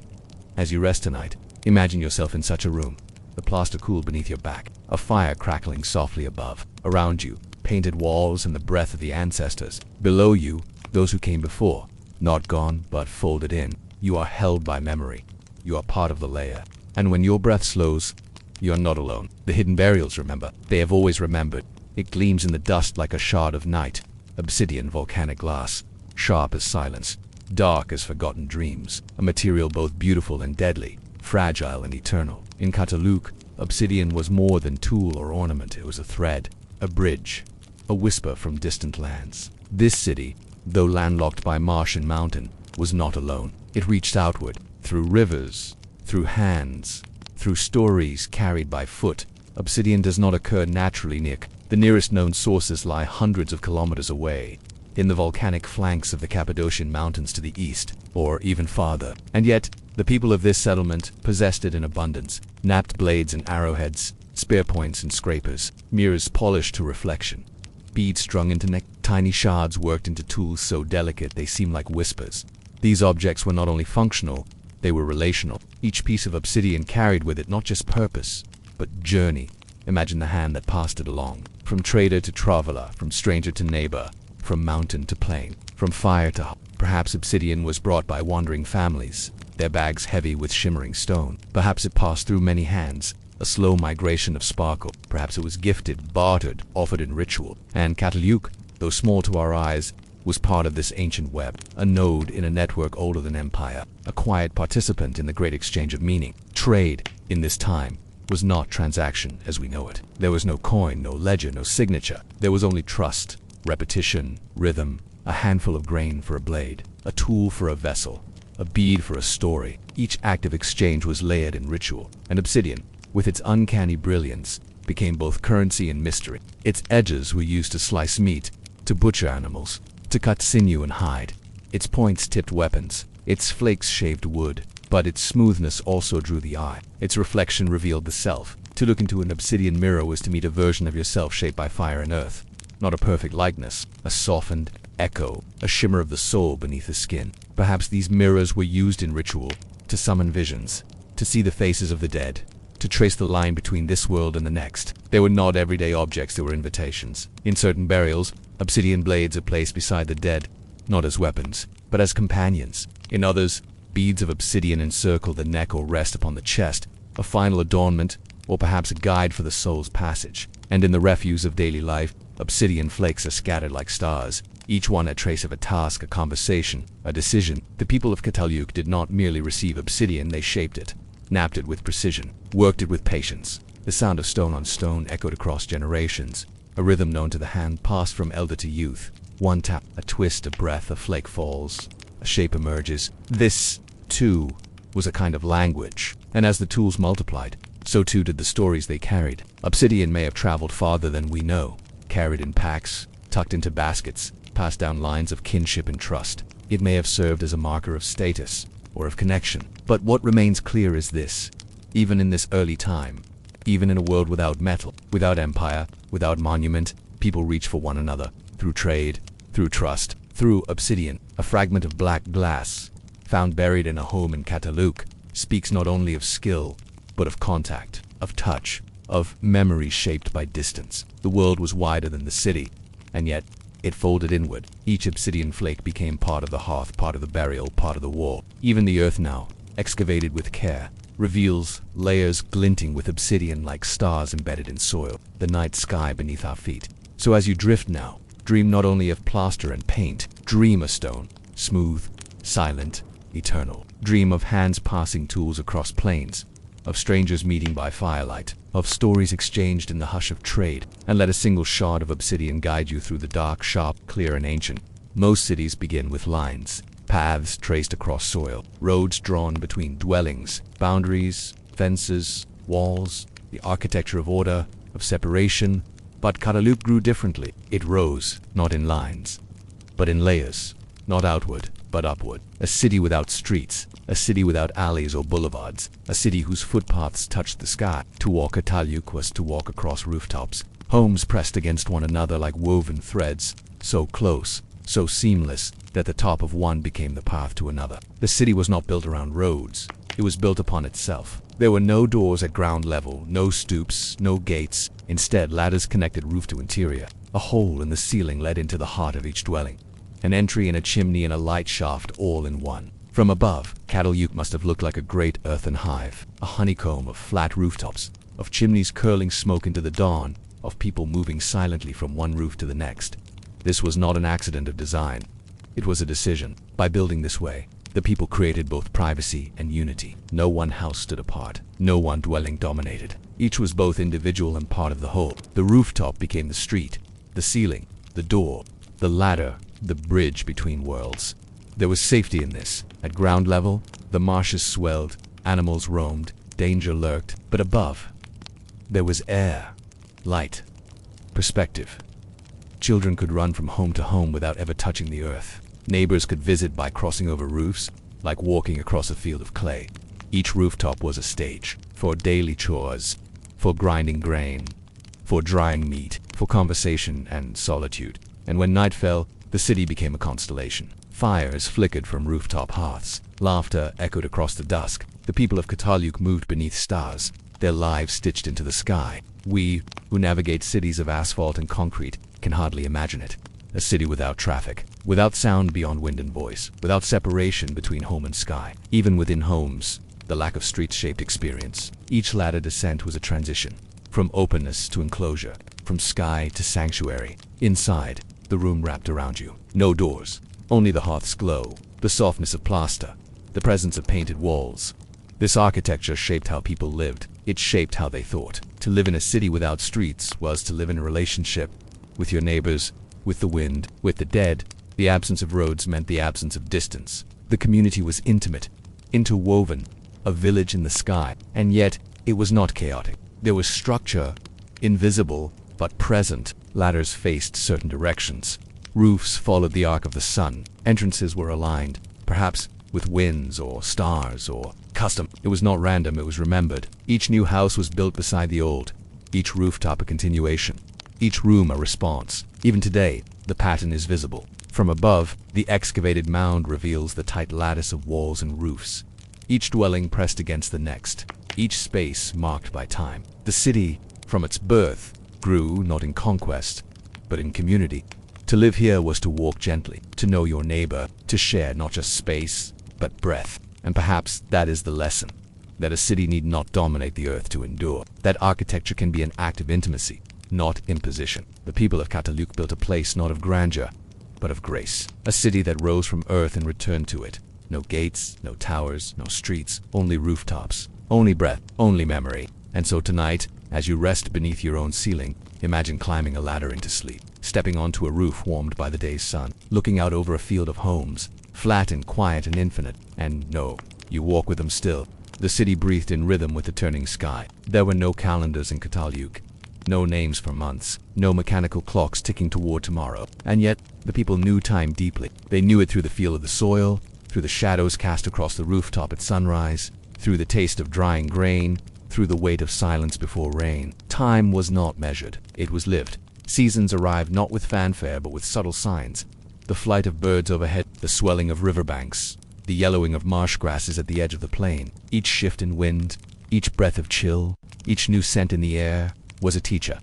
As you rest tonight, imagine yourself in such a room. The plaster cooled beneath your back, a fire crackling softly above. Around you, painted walls and the breath of the ancestors. Below you, those who came before, not gone, but folded in. You are held by memory. You are part of the layer. And when your breath slows, you are not alone. The hidden burials remember. They have always remembered. It gleams in the dust like a shard of night. Obsidian volcanic glass. Sharp as silence. Dark as forgotten dreams. A material both beautiful and deadly. Fragile and eternal. In Çatalhöyük, obsidian was more than tool or ornament. It was a thread. A bridge. A whisper from distant lands. This city, though landlocked by marsh and mountain, was not alone. It reached outward. Through rivers, through hands, through stories carried by foot. Obsidian does not occur naturally near. The nearest known sources lie hundreds of kilometers away, in the volcanic flanks of the Cappadocian Mountains to the east, or even farther. And yet, the people of this settlement possessed it in abundance. Knapped blades and arrowheads, spear points and scrapers, mirrors polished to reflection, beads strung into neck, tiny shards worked into tools so delicate they seem like whispers. These objects were not only functional, they were relational. Each piece of obsidian carried with it not just purpose, but journey. Imagine the hand that passed it along. From trader to traveler, from stranger to neighbor, from mountain to plain, from fire to hot. Perhaps obsidian was brought by wandering families, their bags heavy with shimmering stone. Perhaps it passed through many hands, a slow migration of sparkle. Perhaps it was gifted, bartered, offered in ritual. And Çatalhöyük, though small to our eyes, was part of this ancient web, a node in a network older than empire, a quiet participant in the great exchange of meaning. Trade, in this time, was not transaction as we know it. There was no coin, no ledger, no signature. There was only trust, repetition, rhythm, a handful of grain for a blade, a tool for a vessel, a bead for a story. Each act of exchange was layered in ritual, and obsidian, with its uncanny brilliance, became both currency and mystery. Its edges were used to slice meat, to butcher animals, to cut sinew and hide. Its points tipped weapons, its flakes shaved wood, but its smoothness also drew the eye. Its reflection revealed the self. To look into an obsidian mirror was to meet a version of yourself shaped by fire and earth. Not a perfect likeness, a softened echo, a shimmer of the soul beneath the skin. Perhaps these mirrors were used in ritual, to summon visions, to see the faces of the dead, to trace the line between this world and the next. They were not everyday objects, they were invitations. In certain burials, obsidian blades are placed beside the dead, not as weapons, but as companions. In others, beads of obsidian encircle the neck or rest upon the chest, a final adornment, or perhaps a guide for the soul's passage. And in the refuse of daily life, obsidian flakes are scattered like stars, each one a trace of a task, a conversation, a decision. The people of Çatalhöyük did not merely receive obsidian, they shaped it, knapped it with precision, worked it with patience. The sound of stone on stone echoed across generations, a rhythm known to the hand passed from elder to youth. One tap, a twist, a breath, a flake falls, a shape emerges. This, too, was a kind of language, and as the tools multiplied, so too did the stories they carried. Obsidian may have traveled farther than we know, carried in packs, tucked into baskets, passed down lines of kinship and trust. It may have served as a marker of status or of connection. But what remains clear is this: even in this early time, even in a world without metal, without empire, without monument, people reach for one another, through trade, through trust, through obsidian. A fragment of black glass, found buried in a home in Çatalhöyük, speaks not only of skill, but of contact, of touch, of memory shaped by distance. The world was wider than the city, and yet it folded inward. Each obsidian flake became part of the hearth, part of the burial, part of the wall. Even the earth now, excavated with care, reveals layers glinting with obsidian like stars embedded in soil, the night sky beneath our feet. So as you drift now, dream not only of plaster and paint, dream a stone, smooth, silent, eternal. Dream of hands passing tools across plains, of strangers meeting by firelight, of stories exchanged in the hush of trade, and let a single shard of obsidian guide you through the dark, sharp, clear, and ancient. Most cities begin with lines, paths traced across soil, roads drawn between dwellings, boundaries, fences, walls, the architecture of order, of separation. But Çatalhöyük grew differently. It rose, not in lines, but in layers, not outward, but upward. A city without streets, a city without alleys or boulevards, a city whose footpaths touched the sky. To walk Çatalhöyük was to walk across rooftops, homes pressed against one another like woven threads, so close, so seamless, that the top of one became the path to another. The city was not built around roads, it was built upon itself. There were no doors at ground level, no stoops, no gates. Instead, ladders connected roof to interior. A hole in the ceiling led into the heart of each dwelling. An entry and a chimney and a light shaft all in one. From above, Çatalhöyük must have looked like a great earthen hive, a honeycomb of flat rooftops, of chimneys curling smoke into the dawn, of people moving silently from one roof to the next. This was not an accident of design. It was a decision. By building this way, the people created both privacy and unity. No one house stood apart. No one dwelling dominated. Each was both individual and part of the whole. The rooftop became the street, the ceiling, the door, the ladder, the bridge between worlds. There was safety in this. At ground level, the marshes swelled, animals roamed, danger lurked. But above, there was air, light, perspective. Children could run from home to home without ever touching the earth. Neighbors could visit by crossing over roofs, like walking across a field of clay. Each rooftop was a stage for daily chores, for grinding grain, for drying meat, for conversation and solitude. And when night fell, the city became a constellation. Fires flickered from rooftop hearths. Laughter echoed across the dusk. The people of Çatalhöyük moved beneath stars, their lives stitched into the sky. We, who navigate cities of asphalt and concrete, can hardly imagine it. A city without traffic, without sound beyond wind and voice, without separation between home and sky. Even within homes, the lack of streets shaped experience. Each ladder descent was a transition, from openness to enclosure, from sky to sanctuary. Inside, the room wrapped around you. No doors, only the hearth's glow, the softness of plaster, the presence of painted walls. This architecture shaped how people lived. It shaped how they thought. To live in a city without streets was to live in a relationship with your neighbors, with the wind, with the dead. The absence of roads meant the absence of distance. The community was intimate, interwoven, a village in the sky. And yet, it was not chaotic. There was structure, invisible, but present. Ladders faced certain directions. Roofs followed the arc of the sun. Entrances were aligned, perhaps with winds or stars or custom. It was not random, it was remembered. Each new house was built beside the old, each rooftop a continuation, each room a response. Even today, the pattern is visible. From above, the excavated mound reveals the tight lattice of walls and roofs, each dwelling pressed against the next, each space marked by time. The city, from its birth, grew not in conquest, but in community. To live here was to walk gently, to know your neighbor, to share not just space, but breath. And perhaps that is the lesson, that a city need not dominate the earth to endure. That architecture can be an act of intimacy, not imposition. The people of Çatalhöyük built a place not of grandeur, but of grace. A city that rose from earth and returned to it. No gates, no towers, no streets, only rooftops, only breath, only memory. And so tonight, as you rest beneath your own ceiling, imagine climbing a ladder into sleep, stepping onto a roof warmed by the day's sun, looking out over a field of homes, flat and quiet and infinite. And no, you walk with them still. The city breathed in rhythm with the turning sky. There were no calendars in Çatalhöyük, No names for months, no mechanical clocks ticking toward tomorrow. And yet, the people knew time deeply. They knew it through the feel of the soil, through the shadows cast across the rooftop at sunrise, through the taste of drying grain, through the weight of silence before rain. Time was not measured, it was lived. Seasons arrived not with fanfare but with subtle signs. The flight of birds overhead, the swelling of riverbanks, the yellowing of marsh grasses at the edge of the plain. Each shift in wind, each breath of chill, each new scent in the air was a teacher.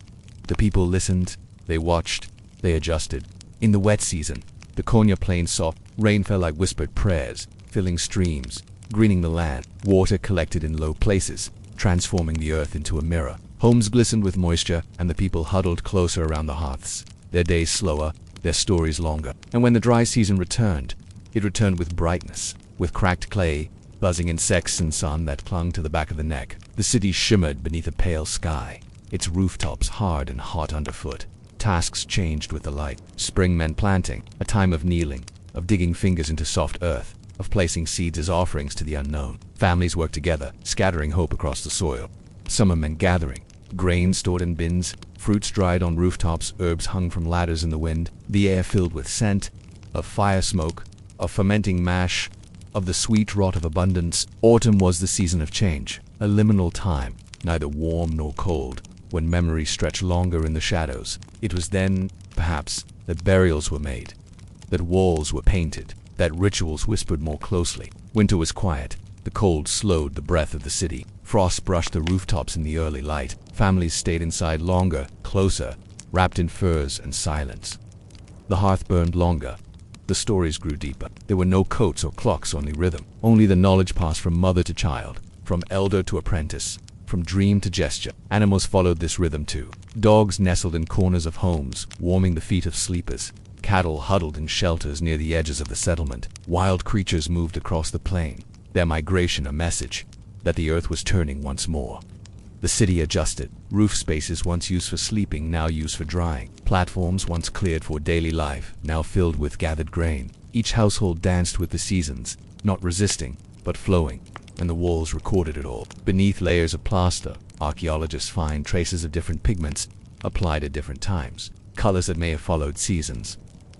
The people listened, they watched, they adjusted. In the wet season, the Konya plain soft, rain fell like whispered prayers, filling streams, greening the land. Water collected in low places, transforming the earth into a mirror. Homes glistened with moisture, and the people huddled closer around the hearths. Their days slower, their stories longer. And when the dry season returned, it returned with brightness, with cracked clay, buzzing insects and sun that clung to the back of the neck. The city shimmered beneath a pale sky, its rooftops hard and hot underfoot. Tasks changed with the light. Spring meant planting, a time of kneeling, of digging fingers into soft earth, of placing seeds as offerings to the unknown. Families worked together, scattering hope across the soil. Summer meant gathering, grain stored in bins, fruits dried on rooftops, herbs hung from ladders in the wind, the air filled with scent, of fire smoke, of fermenting mash, of the sweet rot of abundance. Autumn was the season of change, a liminal time, neither warm nor cold, when memories stretched longer in the shadows. It was then, perhaps, that burials were made, that walls were painted, that rituals whispered more closely. Winter was quiet. The cold slowed the breath of the city. Frost brushed the rooftops in the early light. Families stayed inside longer, closer, wrapped in furs and silence. The hearth burned longer. The stories grew deeper. There were no coats or clocks, only rhythm. Only the knowledge passed from mother to child, from elder to apprentice, from dream to gesture. Animals followed this rhythm too. Dogs nestled in corners of homes, warming the feet of sleepers. Cattle huddled in shelters near the edges of the settlement. Wild creatures moved across the plain, their migration a message that the earth was turning once more. The city adjusted. Roof spaces once used for sleeping, now used for drying. Platforms once cleared for daily life, now filled with gathered grain. Each household danced with the seasons, not resisting, but flowing, and the walls recorded it all. Beneath layers of plaster, archaeologists find traces of different pigments applied at different times, colors that may have followed seasons.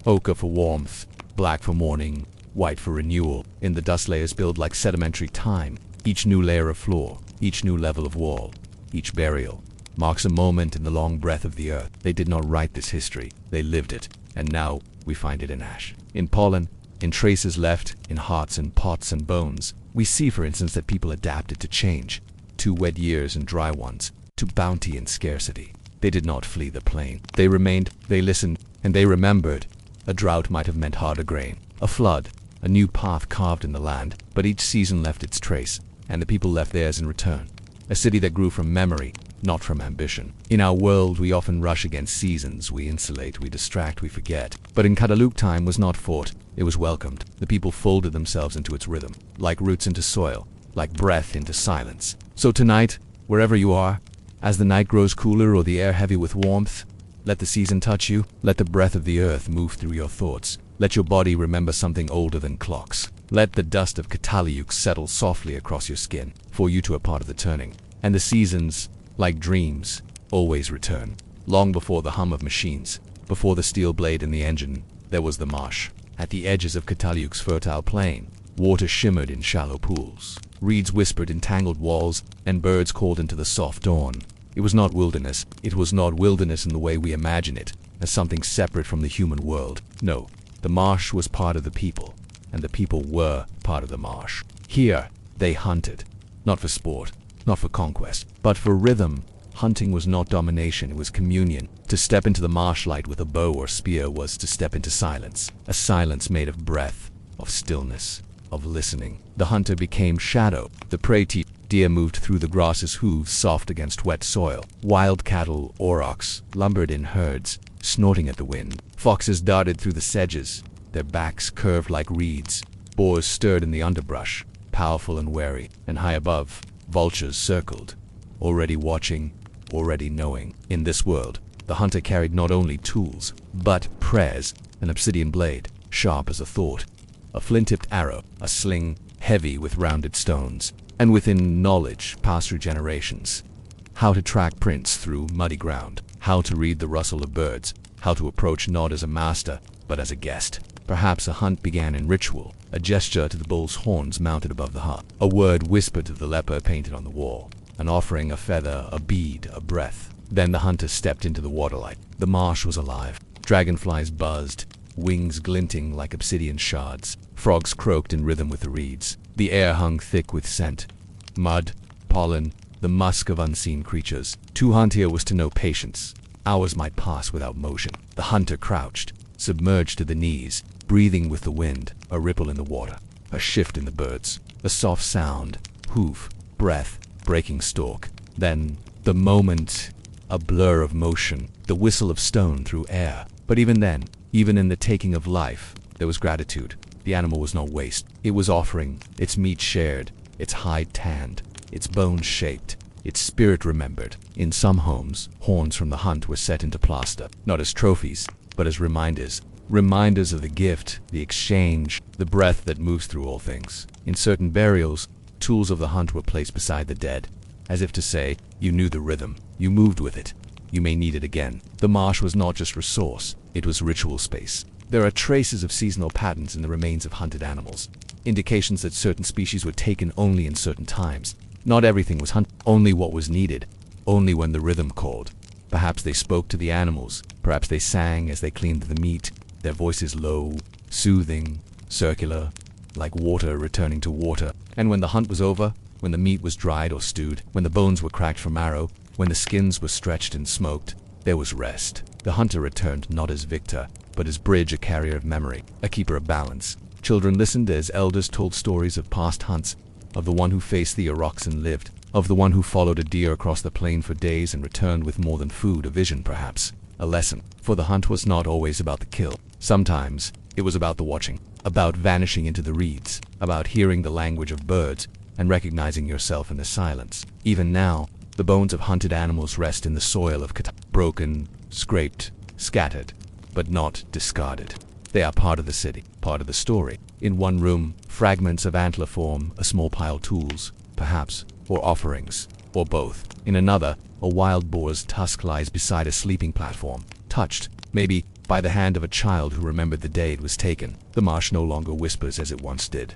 Ochre for warmth, black for mourning, white for renewal. In the dust layers build like sedimentary time. Each new layer of floor, each new level of wall, each burial marks a moment in the long breath of the earth. They did not write this history, they lived it, and now we find it in ash, in pollen, in traces left, in hearts and pots and bones. We see, for instance, that people adapted to change, to wet years and dry ones, to bounty and scarcity. They did not flee the plain. They remained, they listened, and they remembered. A drought might have meant harder grain, a flood, a new path carved in the land, but each season left its trace, and the people left theirs in return. A city that grew from memory, not from ambition. In our world, we often rush against seasons. We insulate, we distract, we forget. But in Çatalhöyük, time was not fought, it was welcomed. The people folded themselves into its rhythm, like roots into soil, like breath into silence. So tonight, wherever you are, as the night grows cooler or the air heavy with warmth, let the season touch you. Let the breath of the earth move through your thoughts. Let your body remember something older than clocks. Let the dust of Çatalhöyük settle softly across your skin, for you too are part of the turning. And the seasons, like dreams, always return. Long before the hum of machines, before the steel blade in the engine, there was the marsh. At the edges of Çatalhöyük's fertile plain, water shimmered in shallow pools. Reeds whispered in tangled walls, and birds called into the soft dawn. It was not wilderness. It was not wilderness in the way we imagine it, as something separate from the human world. No, the marsh was part of the people, and the people were part of the marsh. Here, they hunted, not for sport, not for conquest, but for rhythm. Hunting was not domination, it was communion. To step into the marsh light with a bow or spear was to step into silence, a silence made of breath, of stillness, of listening. The hunter became shadow. The prey deer moved through the grass's hooves soft against wet soil. Wild cattle, aurochs, lumbered in herds, snorting at the wind. Foxes darted through the sedges, their backs curved like reeds. Boars stirred in the underbrush, powerful and wary. And high above, vultures circled, already watching, already knowing. In this world, the hunter carried not only tools, but prayers, an obsidian blade, sharp as a thought, a flint-tipped arrow, a sling, heavy with rounded stones, and within knowledge passed through generations. how to track prints through muddy ground, how to read the rustle of birds, how to approach not as a master, but as a guest. Perhaps a hunt began in ritual, a gesture to the bull's horns mounted above the hut, a word whispered to the leper painted on the wall, an offering, a feather, a bead, a breath. Then the hunter stepped into the waterlight. The marsh was alive. Dragonflies buzzed, wings glinting like obsidian shards. Frogs croaked in rhythm with the reeds. The air hung thick with scent. Mud, pollen, the musk of unseen creatures. To hunt here was to know patience. Hours might pass without motion. The hunter crouched, submerged to the knees, breathing with the wind, a ripple in the water, a shift in the birds, a soft sound, hoof, breath, breaking stalk. Then, the moment, a blur of motion, the whistle of stone through air. But even then, even in the taking of life, there was gratitude. The animal was no waste. It was offering, its meat shared, its hide tanned, its bones shaped, its spirit remembered. In some homes, horns from the hunt were set into plaster, not as trophies, but as reminders. Reminders of the gift, the exchange, the breath that moves through all things. In certain burials, tools of the hunt were placed beside the dead, as if to say, you knew the rhythm, you moved with it, you may need it again. The marsh was not just resource, it was ritual space. There are traces of seasonal patterns in the remains of hunted animals, indications that certain species were taken only in certain times. Not everything was hunted, only what was needed, only when the rhythm called. Perhaps they spoke to the animals, perhaps they sang as they cleaned the meat, their voices low, soothing, circular, like water returning to water. And when the hunt was over, when the meat was dried or stewed, when the bones were cracked for marrow, when the skins were stretched and smoked, there was rest. The hunter returned not as victor, but as bridge, a carrier of memory, a keeper of balance. Children listened as elders told stories of past hunts, of the one who faced the aurochs and lived, of the one who followed a deer across the plain for days and returned with more than food, a vision perhaps, a lesson. For the hunt was not always about the kill. Sometimes it was about the watching, about vanishing into the reeds, about hearing the language of birds and recognizing yourself in the silence. Even now, the bones of hunted animals rest in the soil of Çatalhöyük, broken, scraped, scattered, but not discarded. They are part of the city, part of the story. In one room, fragments of antler form a small pile of tools, perhaps, or offerings, or both. In another, a wild boar's tusk lies beside a sleeping platform, touched, maybe, by the hand of a child who remembered the day it was taken. The marsh no longer whispers as it once did.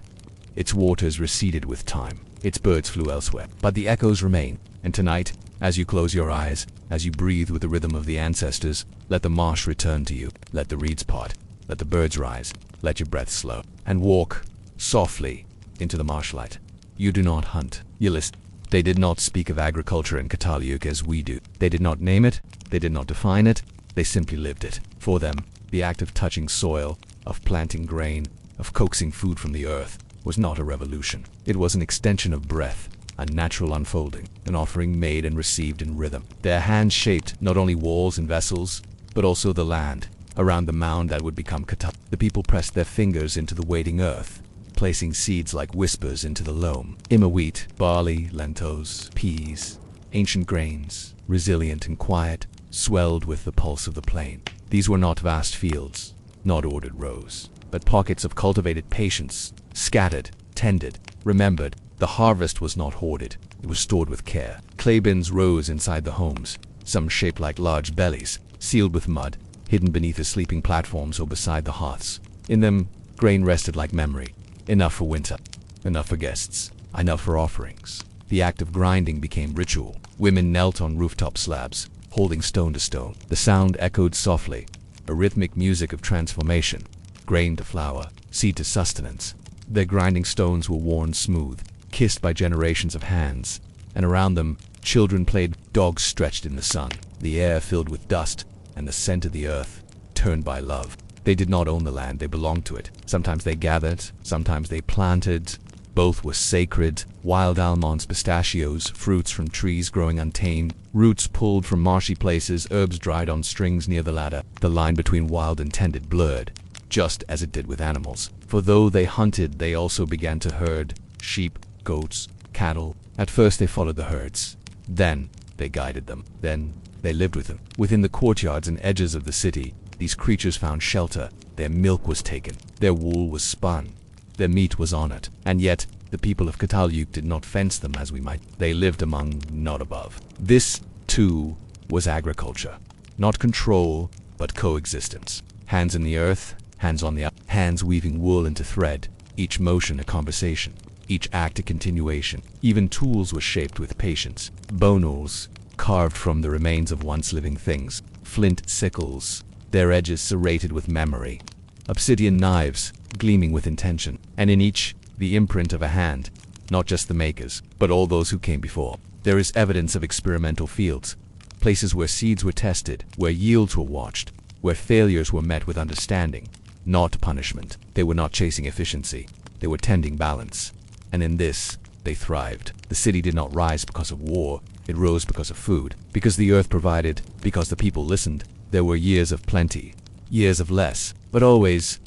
Its waters receded with time. Its birds flew elsewhere. But the echoes remain. And tonight, as you close your eyes, as you breathe with the rhythm of the ancestors, let the marsh return to you. Let the reeds part. Let the birds rise. Let your breath slow. And walk softly into the marshlight. You do not hunt. You listen. They did not speak of agriculture in Çatalhöyük as we do. They did not name it. They did not define it. They simply lived it. For them, the act of touching soil, of planting grain, of coaxing food from the earth, was not a revolution. It was an extension of breath, a natural unfolding, an offering made and received in rhythm. Their hands shaped not only walls and vessels, but also the land around the mound that would become Çatalhöyük. The people pressed their fingers into the waiting earth, placing seeds like whispers into the loam. Immer wheat, barley, lentils, peas, ancient grains, resilient and quiet, swelled with the pulse of the plain. These were not vast fields, not ordered rows, but pockets of cultivated patience, scattered, tended, remembered. The harvest was not hoarded, it was stored with care. Clay bins rose inside the homes, some shaped like large bellies, sealed with mud, hidden beneath the sleeping platforms or beside the hearths. In them, grain rested like memory, enough for winter, enough for guests, enough for offerings. The act of grinding became ritual. Women knelt on rooftop slabs, holding stone to stone. The sound echoed softly, a rhythmic music of transformation, grain to flour, seed to sustenance. Their grinding stones were worn smooth, kissed by generations of hands, and around them, children played, dogs stretched in the sun. The air filled with dust, and the scent of the earth, turned by love. They did not own the land, they belonged to it. Sometimes they gathered, sometimes they planted. Both were sacred. Wild almonds, pistachios, fruits from trees growing untamed, roots pulled from marshy places, herbs dried on strings near the ladder. The line between wild and tended blurred, just as it did with animals. For though they hunted, they also began to herd sheep, goats, cattle. At first they followed the herds. Then they guided them. Then they lived with them. Within the courtyards and edges of the city, these creatures found shelter. Their milk was taken. Their wool was spun. Their meat was honored. And yet, The people of Çatalhöyük did not fence them as we might. They lived among, not above. This, too, was agriculture. Not control, but coexistence. Hands in the earth, hands on the hands weaving wool into thread, each motion a conversation, each act a continuation. Even tools were shaped with patience. Bonals, carved from the remains of once living things. Flint sickles, their edges serrated with memory. Obsidian knives, gleaming with intention. And in each, the imprint of a hand, not just the makers, but all those who came before. There is evidence of experimental fields, places where seeds were tested, where yields were watched, where failures were met with understanding, not punishment. They were not chasing efficiency, they were tending balance. And in this, they thrived. The city did not rise because of war, it rose because of food, because the earth provided, because the people listened. There were years of plenty, years of less, but always,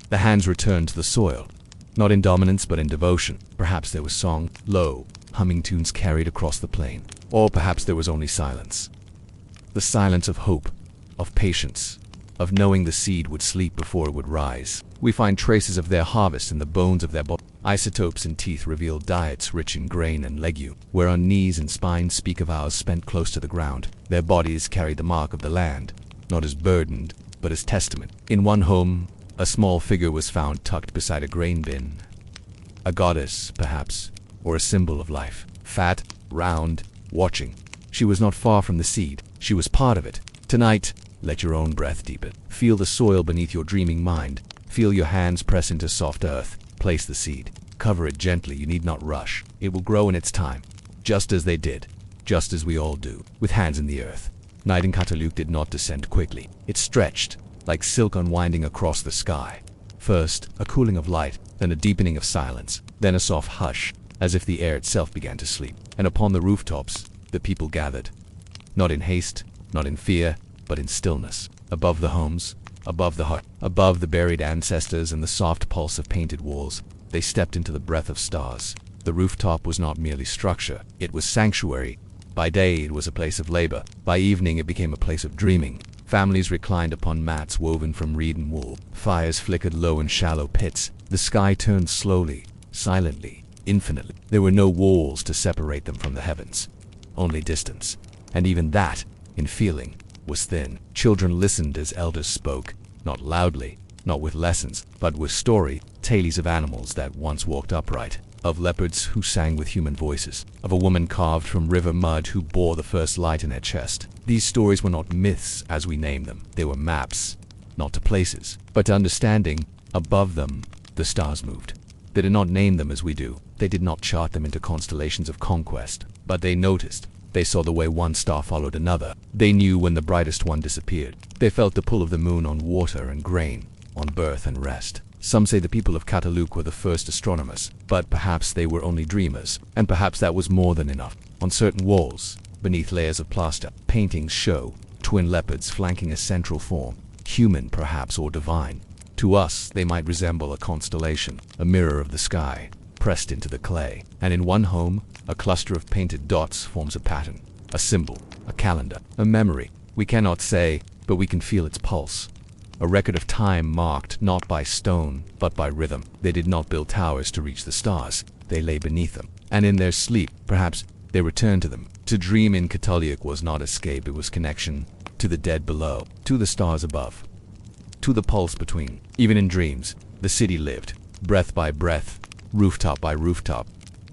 the hands returned to the soil. Not in dominance, but in devotion. Perhaps there was song, low, humming tunes carried across the plain. Or perhaps there was only silence. The silence of hope, of patience, of knowing the seed would sleep before it would rise. We find traces of their harvest in the bones of their bodies. Isotopes in teeth reveal diets rich in grain and legume, whereon knees and spines speak of hours spent close to the ground. Their bodies carried the mark of the land, not as burdened, but as testament. In one home, a small figure was found tucked beside a grain bin. A goddess, perhaps, or a symbol of life. Fat, round, watching. She was not far from the seed. She was part of it. Tonight, let your own breath deepen. Feel the soil beneath your dreaming mind. Feel your hands press into soft earth. Place the seed. Cover it gently. You need not rush. It will grow in its time, just as they did, just as we all do, with hands in the earth. Night in Çatalhöyük did not descend quickly. It stretched, like silk unwinding across the sky. First, a cooling of light, then a deepening of silence, then a soft hush, as if the air itself began to sleep. And upon the rooftops, the people gathered. Not in haste, not in fear, but in stillness. Above the homes, above the heart, above the buried ancestors and the soft pulse of painted walls, they stepped into the breath of stars. The rooftop was not merely structure, it was sanctuary. By day it was a place of labor, by evening it became a place of dreaming. Families reclined upon mats woven from reed and wool. Fires flickered low in shallow pits. The sky turned slowly, silently, infinitely. There were no walls to separate them from the heavens, only distance. And even that, in feeling, was thin. Children listened as elders spoke, not loudly, not with lessons, but with story, tales of animals that once walked upright, of leopards who sang with human voices, of a woman carved from river mud who bore the first light in her chest. These stories were not myths as we name them. They were maps, not to places, but to understanding. Above them, the stars moved. They did not name them as we do. They did not chart them into constellations of conquest, but they noticed. They saw the way one star followed another. They knew when the brightest one disappeared. They felt the pull of the moon on water and grain, on birth and rest. Some say the people of Çatalhöyük were the first astronomers, but perhaps they were only dreamers, and perhaps that was more than enough. On certain walls, beneath layers of plaster, paintings show twin leopards flanking a central form, human perhaps or divine. To us, they might resemble a constellation, a mirror of the sky, pressed into the clay. And in one home, a cluster of painted dots forms a pattern, a symbol, a calendar, a memory. We cannot say, but we can feel its pulse. A record of time marked not by stone, but by rhythm. They did not build towers to reach the stars. They lay beneath them. And in their sleep, perhaps, they returned to them. To dream in Çatalhöyük was not escape, it was connection to the dead below, to the stars above, to the pulse between. Even in dreams, the city lived, breath by breath, rooftop by rooftop.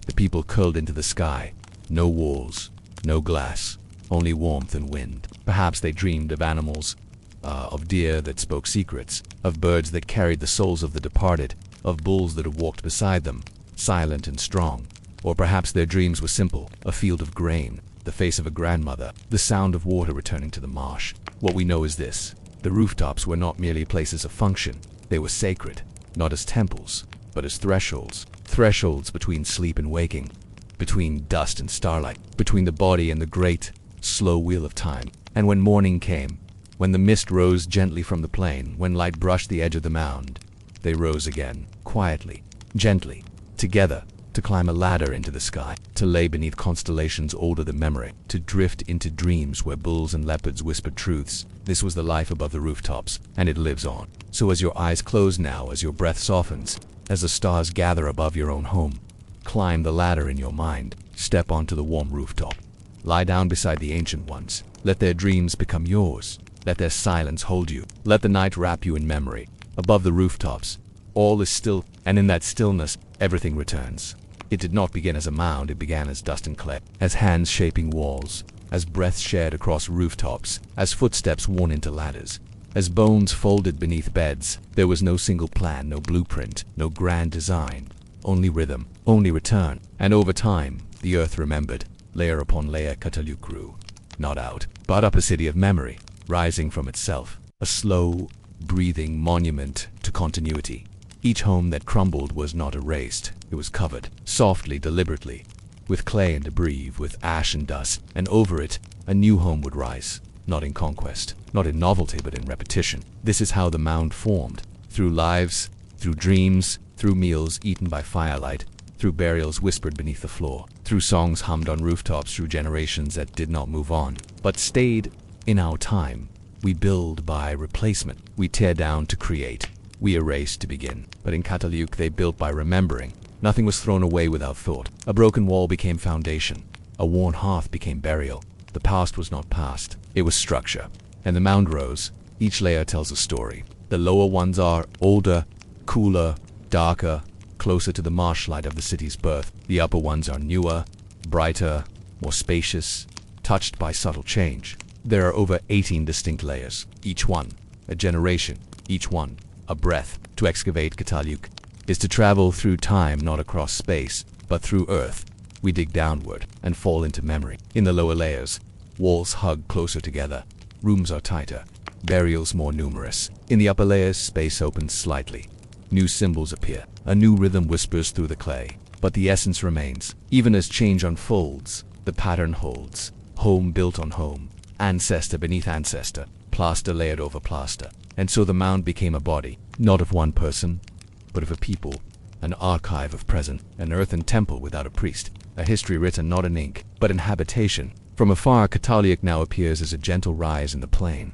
The people curled into the sky. No walls, no glass, only warmth and wind. Perhaps they dreamed of animals, of deer that spoke secrets, of birds that carried the souls of the departed, of bulls that have walked beside them, silent and strong. Or perhaps their dreams were simple, a field of grain, the face of a grandmother, the sound of water returning to the marsh. What we know is this: the rooftops were not merely places of function, they were sacred, not as temples, but as thresholds. Thresholds between sleep and waking, between dust and starlight, between the body and the great, slow wheel of time. And when morning came, when the mist rose gently from the plain, when light brushed the edge of the mound, they rose again, quietly, gently, together, to climb a ladder into the sky, to lay beneath constellations older than memory, to drift into dreams where bulls and leopards whispered truths. This was the life above the rooftops, and it lives on. So as your eyes close now, as your breath softens, as the stars gather above your own home, Climb the ladder in your mind. Step onto the warm rooftop. Lie down beside the ancient ones. Let their dreams become yours. Let their silence hold you. Let the night wrap you in memory. Above the rooftops, all is still, and in that stillness, everything returns. It did not begin as a mound, it began as dust and clay, as hands shaping walls, as breaths shared across rooftops, as footsteps worn into ladders, as bones folded beneath beds. There was no single plan, no blueprint, no grand design, only rhythm, only return. And over time, the earth remembered. Layer upon layer, Çatalhöyük grew, not out, but up a city of memory, rising from itself, a slow, breathing monument to continuity. Each home that crumbled was not erased, it was covered, softly, deliberately, with clay and debris, with ash and dust, and over it, a new home would rise, not in conquest, not in novelty, but in repetition. This is how the mound formed, through lives, through dreams, through meals eaten by firelight, through burials whispered beneath the floor, through songs hummed on rooftops, through generations that did not move on, but stayed in our time. We build by replacement. We tear down to create. We erase to begin. But in Çatalhöyük they built by remembering. Nothing was thrown away without thought. A broken wall became foundation. A worn hearth became burial. The past was not past. It was structure. And the mound rose. Each layer tells a story. The lower ones are older, cooler, darker, closer to the marshlight of the city's birth. The upper ones are newer, brighter, more spacious, touched by subtle change. There are over 18 distinct layers, each one a generation, each one a breath. To excavate Çatalhöyük is to travel through time, not across space, but through earth. We dig downward and fall into memory. In the lower layers, walls hug closer together, rooms are tighter, burials more numerous. In the upper layers, space opens slightly. New symbols appear. A new rhythm whispers through the clay. But the essence remains. Even as change unfolds, the pattern holds. Home built on home. Ancestor beneath ancestor. Plaster layered over plaster. And so the mound became a body, not of one person, but of a people. An archive of present. An earthen temple without a priest. A history written not in ink, but in habitation. From afar, Çatalhöyük now appears as a gentle rise in the plain.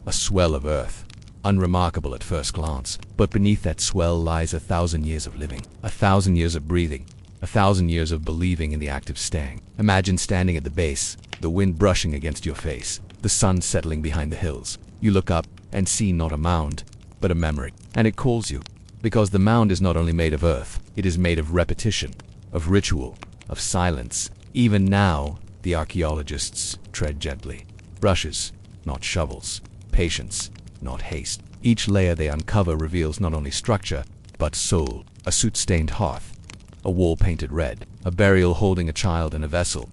A swell of earth. Unremarkable at first glance, but beneath that swell lies 1,000 years of living, 1,000 years of breathing, 1,000 years of believing in the act of staying. Imagine standing at the base, the wind brushing against your face, the sun settling behind the hills. You look up and see not a mound, but a memory, and it calls you, because the mound is not only made of earth, it is made of repetition, of ritual, of silence. Even now, the archaeologists tread gently. Brushes, not shovels. Patience, not haste. Each layer they uncover reveals not only structure, but soul. A soot-stained hearth, a wall painted red, a burial holding a child in a vessel,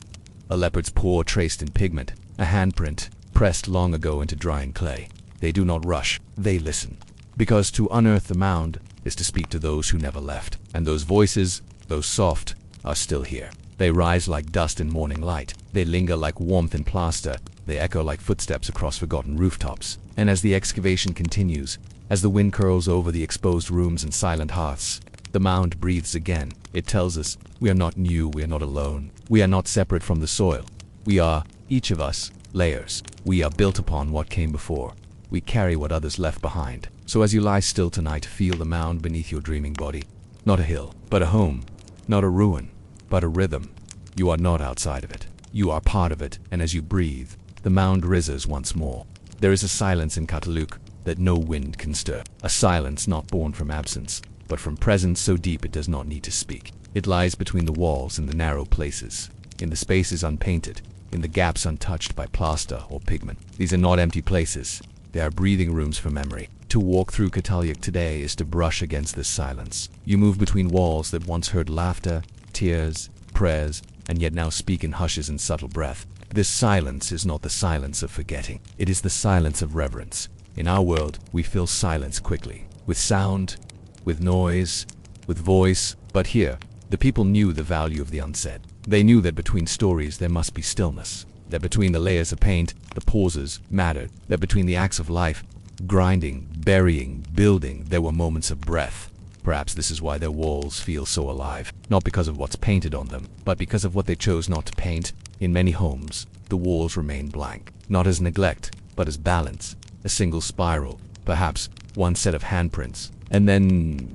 a leopard's paw traced in pigment, a handprint pressed long ago into drying clay. They do not rush, they listen. Because to unearth the mound is to speak to those who never left. And those voices, though soft, are still here. They rise like dust in morning light. They linger like warmth in plaster. They echo like footsteps across forgotten rooftops. And as the excavation continues, as the wind curls over the exposed rooms and silent hearths, the mound breathes again. It tells us, we are not new, we are not alone. We are not separate from the soil. We are, each of us, layers. We are built upon what came before. We carry what others left behind. So as you lie still tonight, feel the mound beneath your dreaming body. Not a hill, but a home. Not a ruin, but a rhythm. You are not outside of it. You are part of it, and as you breathe, the mound rises once more. There is a silence in Çatalhöyük that no wind can stir. A silence not born from absence, but from presence so deep it does not need to speak. It lies between the walls in the narrow places, in the spaces unpainted, in the gaps untouched by plaster or pigment. These are not empty places. They are breathing rooms for memory. To walk through Çatalhöyük today is to brush against this silence. You move between walls that once heard laughter, tears, prayers, and yet now speak in hushes and subtle breath. This silence is not the silence of forgetting. It is the silence of reverence. In our world, we fill silence quickly, with sound, with noise, with voice. But here, the people knew the value of the unsaid. They knew that between stories there must be stillness. That between the layers of paint, the pauses mattered. That between the acts of life, grinding, burying, building, there were moments of breath. Perhaps this is why their walls feel so alive. Not because of what's painted on them, but because of what they chose not to paint. In many homes, the walls remain blank. Not as neglect, but as balance. A single spiral, perhaps one set of handprints. And then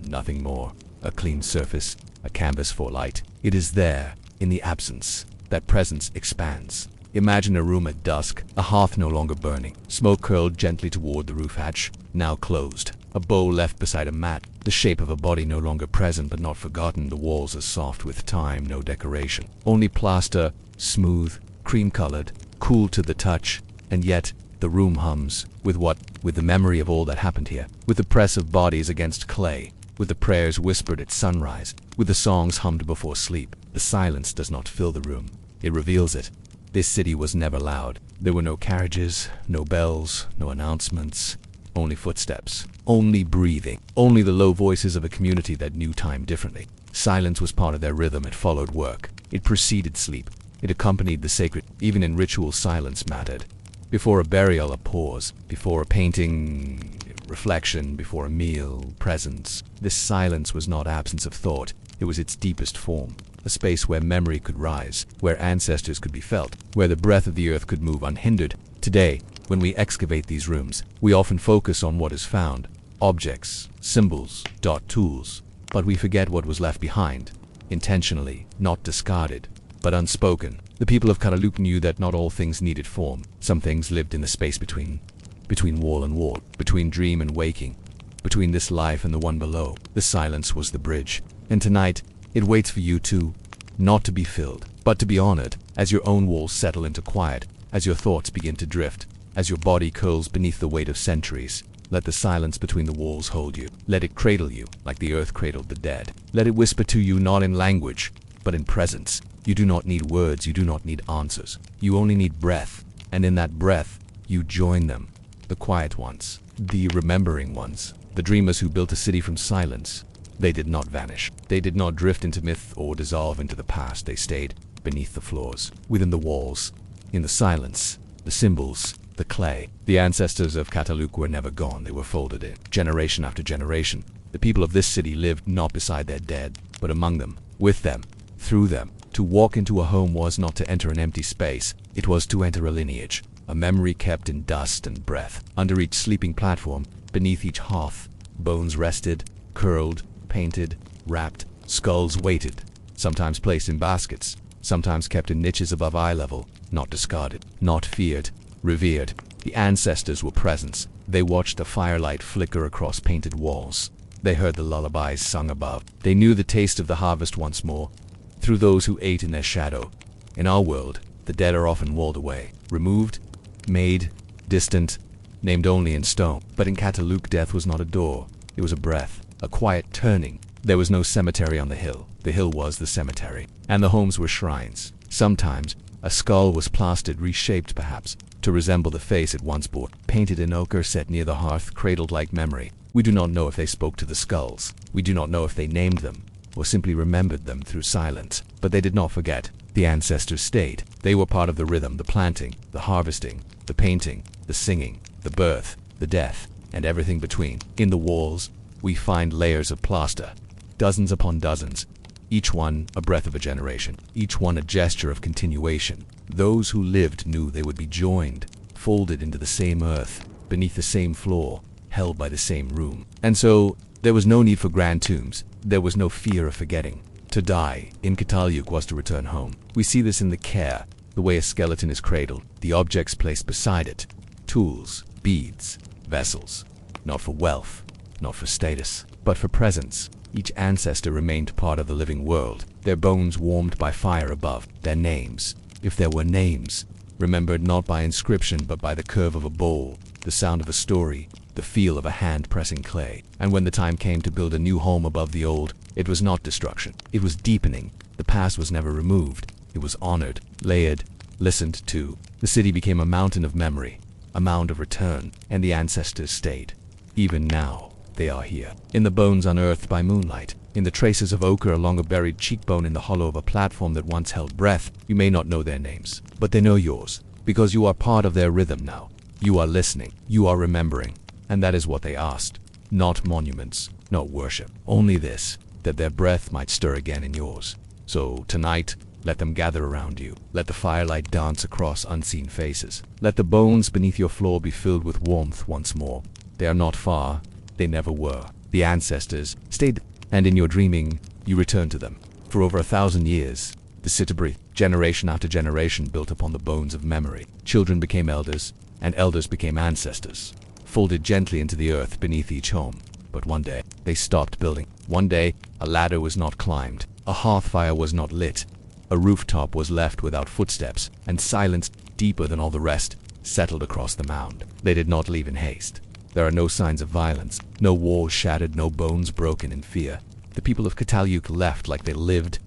nothing more. A clean surface, a canvas for light. It is there, in the absence, that presence expands. Imagine a room at dusk, a hearth no longer burning, smoke curled gently toward the roof hatch, now closed, a bowl left beside a mat, the shape of a body no longer present but not forgotten, the walls are soft with time, no decoration, only plaster, smooth, cream-colored, cool to the touch, and yet the room hums. With what? With the memory of all that happened here, with the press of bodies against clay, with the prayers whispered at sunrise, with the songs hummed before sleep. The silence does not fill the room, it reveals it. This city was never loud. There were no carriages, no bells, no announcements, only footsteps, only breathing, only the low voices of a community that knew time differently. Silence was part of their rhythm, it followed work, it preceded sleep, it accompanied the sacred. Even in ritual, silence mattered. Before a burial, a pause, before a painting, reflection, before a meal, presence. This silence was not absence of thought, it was its deepest form. A space where memory could rise, where ancestors could be felt, where the breath of the earth could move unhindered. Today, when we excavate these rooms, we often focus on what is found, objects, symbols, tools, but we forget what was left behind, intentionally, not discarded, but unspoken. The people of Çatalhöyük knew that not all things needed form. Some things lived in the space between wall and wall, between dream and waking, between this life and the one below. The silence was the bridge, and tonight, it waits for you too, not to be filled, but to be honored, as your own walls settle into quiet, as your thoughts begin to drift, as your body curls beneath the weight of centuries. Let the silence between the walls hold you. Let it cradle you, like the earth cradled the dead. Let it whisper to you not in language, but in presence. You do not need words, you do not need answers. You only need breath, and in that breath, you join them. The quiet ones, the remembering ones, the dreamers who built a city from silence. They did not vanish. They did not drift into myth or dissolve into the past. They stayed beneath the floors, within the walls, in the silence, the symbols, the clay. The ancestors of Çatalhöyük were never gone. They were folded in, generation after generation. The people of this city lived not beside their dead, but among them, with them, through them. To walk into a home was not to enter an empty space. It was to enter a lineage, a memory kept in dust and breath. Under each sleeping platform, beneath each hearth, bones rested, curled, painted, wrapped, skulls waited, sometimes placed in baskets, sometimes kept in niches above eye level, not discarded, not feared, revered. The ancestors were presents. They watched the firelight flicker across painted walls. They heard the lullabies sung above. They knew the taste of the harvest once more, through those who ate in their shadow. In our world, the dead are often walled away, removed, made, distant, named only in stone. But in Çatalhöyük, death was not a door, it was a breath. A quiet turning. There was no cemetery on the hill. The hill was the cemetery. And the homes were shrines. Sometimes, a skull was plastered, reshaped perhaps, to resemble the face it once bore. Painted in ochre, set near the hearth, cradled like memory. We do not know if they spoke to the skulls. We do not know if they named them, or simply remembered them through silence. But they did not forget. The ancestors stayed. They were part of the rhythm, the planting, the harvesting, the painting, the singing, the birth, the death, and everything between. In the walls, we find layers of plaster, dozens upon dozens, each one a breath of a generation, each one a gesture of continuation. Those who lived knew they would be joined, folded into the same earth, beneath the same floor, held by the same room. And so, there was no need for grand tombs, there was no fear of forgetting. To die in Çatalhöyük was to return home. We see this in the care, the way a skeleton is cradled, the objects placed beside it, tools, beads, vessels, not for wealth, not for status, but for presence. Each ancestor remained part of the living world, their bones warmed by fire above, their names, if there were names, remembered not by inscription but by the curve of a bowl, the sound of a story, the feel of a hand pressing clay. And when the time came to build a new home above the old, it was not destruction, it was deepening. The past was never removed, it was honored, layered, listened to. The city became a mountain of memory, a mound of return, and the ancestors stayed. Even now, they are here, in the bones unearthed by moonlight, in the traces of ochre along a buried cheekbone, in the hollow of a platform that once held breath. You may not know their names, but they know yours, because you are part of their rhythm now. You are listening, you are remembering, and that is what they asked. Not monuments, not worship, only this, that their breath might stir again in yours. So tonight, let them gather around you. Let the firelight dance across unseen faces. Let the bones beneath your floor be filled with warmth once more. They are not far. They never were. The ancestors stayed, and in your dreaming, You return to them. For over 1,000 years, the city breathed. Generation after generation built upon the bones of memory. Children became elders, and elders became ancestors, folded gently into the earth beneath each home. But one day, they stopped building. One day, a ladder was not climbed, a hearth fire was not lit, a rooftop was left without footsteps, and silence, deeper than all the rest, settled across the mound. They did not leave in haste. There are no signs of violence, no walls shattered, no bones broken in fear. The people of Çatalhöyük left like they lived,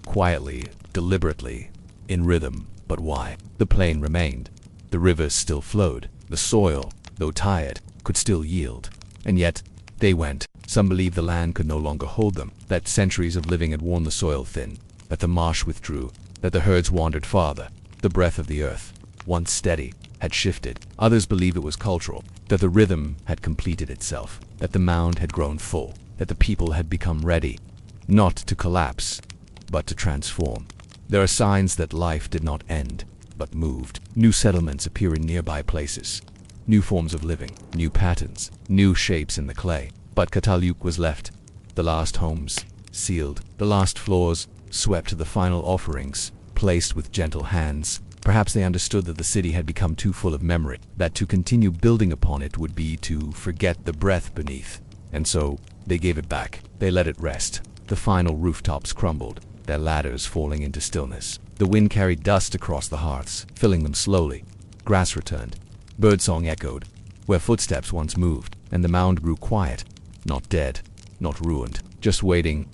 quietly, deliberately, in rhythm. But why? The plain remained. The rivers still flowed. The soil, though tired, could still yield. And yet, they went. Some believed the land could no longer hold them, that centuries of living had worn the soil thin, that the marsh withdrew, that the herds wandered farther. The breath of the earth, once steady, had shifted. Others believed it was cultural, that the rhythm had completed itself, that the mound had grown full, that the people had become ready, not to collapse, but to transform. There are signs that life did not end, but moved. New settlements appear in nearby places, new forms of living, new patterns, new shapes in the clay. But Çatalhöyük was left, the last homes, sealed, the last floors, swept to the final offerings, placed with gentle hands. Perhaps they understood that the city had become too full of memory, that to continue building upon it would be to forget the breath beneath. And so, they gave it back. They let it rest. The final rooftops crumbled, their ladders falling into stillness. The wind carried dust across the hearths, filling them slowly. Grass returned. Birdsong echoed, where footsteps once moved, and the mound grew quiet, not dead, not ruined, just waiting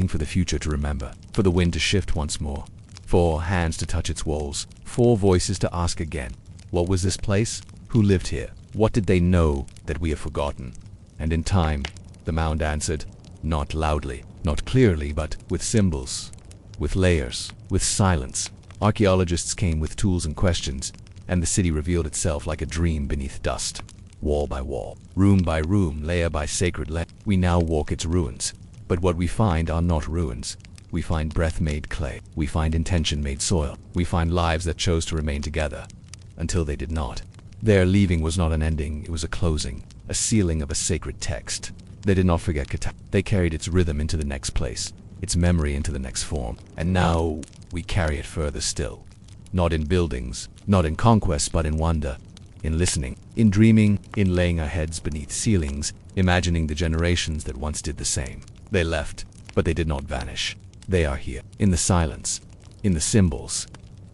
for the future to remember, for the wind to shift once more, for hands to touch its walls, for voices to ask again, what was this place? Who lived here? What did they know that we have forgotten? And in time, the mound answered, not loudly, not clearly, but with symbols, with layers, with silence. Archaeologists came with tools and questions, and the city revealed itself like a dream beneath dust. Wall by wall, room by room, layer by sacred layer, we now walk its ruins. But what we find are not ruins. We find breath made clay. We find intention made soil. We find lives that chose to remain together, until they did not. Their leaving was not an ending, it was a closing, a sealing of a sacred text. They did not forget Çatalhöyük. They carried its rhythm into the next place, its memory into the next form. And now, we carry it further still. Not in buildings, not in conquest, but in wonder, in listening, in dreaming, in laying our heads beneath ceilings, imagining the generations that once did the same. They left, but they did not vanish. They are here, in the silence, in the symbols,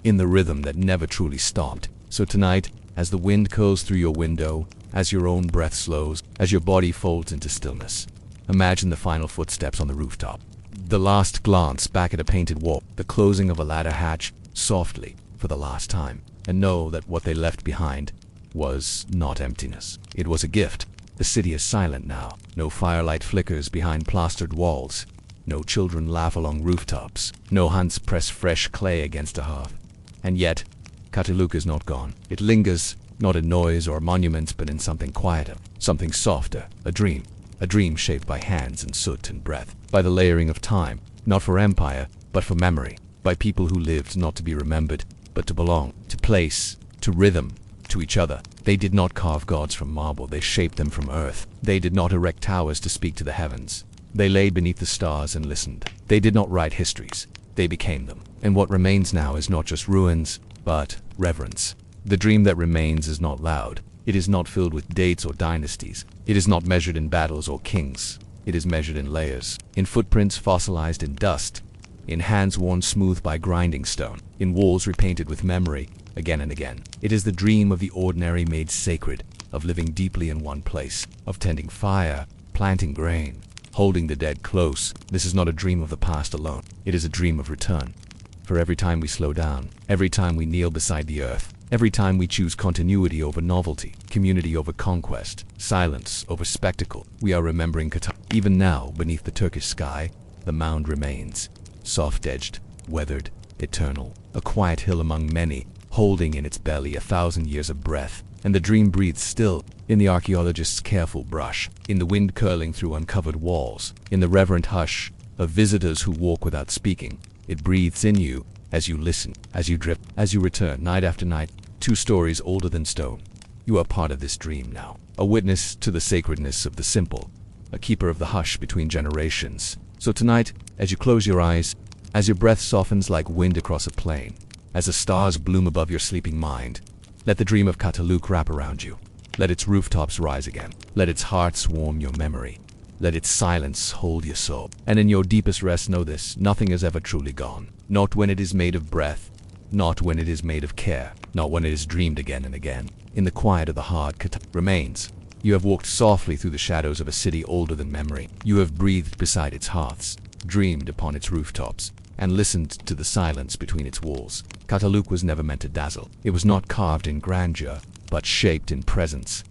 in the rhythm that never truly stopped. So tonight, as the wind curls through your window, as your own breath slows, as your body folds into stillness, imagine the final footsteps on the rooftop, the last glance back at a painted wall, the closing of a ladder hatch, softly, for the last time, and know that what they left behind was not emptiness. It was a gift. The city is silent now. No firelight flickers behind plastered walls. No children laugh along rooftops. No hands press fresh clay against a hearth. And yet, Çatalhöyük is not gone. It lingers, not in noise or monuments, but in something quieter, something softer, a dream shaped by hands and soot and breath, by the layering of time, not for empire, but for memory, by people who lived not to be remembered, but to belong, to place, to rhythm, to each other. They did not carve gods from marble, they shaped them from earth. They did not erect towers to speak to the heavens. They lay beneath the stars and listened. They did not write histories, they became them. And what remains now is not just ruins, but reverence. The dream that remains is not loud. It is not filled with dates or dynasties. It is not measured in battles or kings. It is measured in layers, in footprints fossilized in dust, in hands worn smooth by grinding stone, in walls repainted with memory, again and again. It is the dream of the ordinary made sacred, of living deeply in one place, of tending fire, planting grain, holding the dead close. This is not a dream of the past alone. It is a dream of return. For every time we slow down, every time we kneel beside the earth, every time we choose continuity over novelty, community over conquest, silence over spectacle, we are remembering Çatalhöyük. Even now, beneath the Turkish sky, the mound remains, soft-edged, weathered, eternal, a quiet hill among many, holding in its belly 1,000 years of breath. And the dream breathes still, in the archaeologist's careful brush, in the wind curling through uncovered walls, in the reverent hush of visitors who walk without speaking. It breathes in you, as you listen, as you drift, as you return night after night, 2 stories older than stone. You are part of this dream now, a witness to the sacredness of the simple, a keeper of the hush between generations. So tonight, As you close your eyes, as your breath softens like wind across a plain, as the stars bloom above your sleeping mind, let the dream of Çatalhöyük wrap around you. Let its rooftops rise again. Let its hearts warm your memory. Let its silence hold your soul. And in your deepest rest know this, nothing is ever truly gone. Not when it is made of breath, not when it is made of care, not when it is dreamed again and again. In the quiet of the heart, Çatalhöyük remains. You have walked softly through the shadows of a city older than memory. You have breathed beside its hearths, dreamed upon its rooftops, and listened to the silence between its walls. Çatalhöyük was never meant to dazzle. It was not carved in grandeur, but shaped in presence,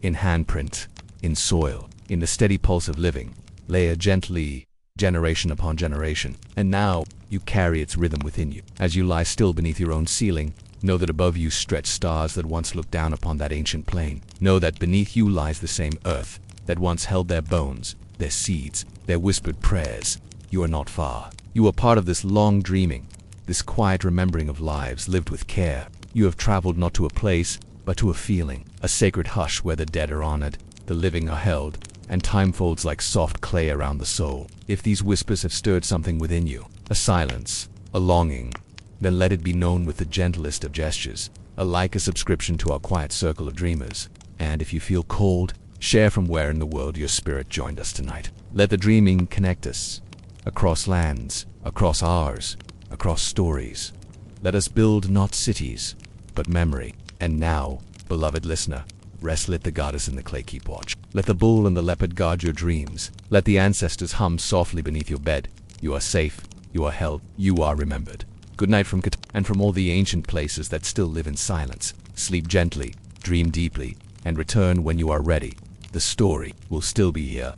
in handprint, in soil, in the steady pulse of living, layered gently, generation upon generation. And now, you carry its rhythm within you. As you lie still beneath your own ceiling, know that above you stretch stars that once looked down upon that ancient plain. Know that beneath you lies the same earth that once held their bones, their seeds, their whispered prayers. You are not far. You are part of this long dreaming, this quiet remembering of lives lived with care. You have traveled not to a place, but to a feeling, a sacred hush where the dead are honored, the living are held, and time folds like soft clay around the soul. If these whispers have stirred something within you, a silence, a longing, then let it be known with the gentlest of gestures, like a subscription to our quiet circle of dreamers. And if you feel cold, share from where in the world your spirit joined us tonight. Let the dreaming connect us, across lands, across hours, across stories. Let us build not cities, but memory. And now, beloved listener, rest. Let the goddess and the clay keep watch. Let the bull and the leopard guard your dreams. Let the ancestors hum softly beneath your bed. You are safe, you are held, you are remembered. Good night from Çatalhöyük, and from all the ancient places that still live in silence. Sleep gently, dream deeply, and return when you are ready. The story will still be here.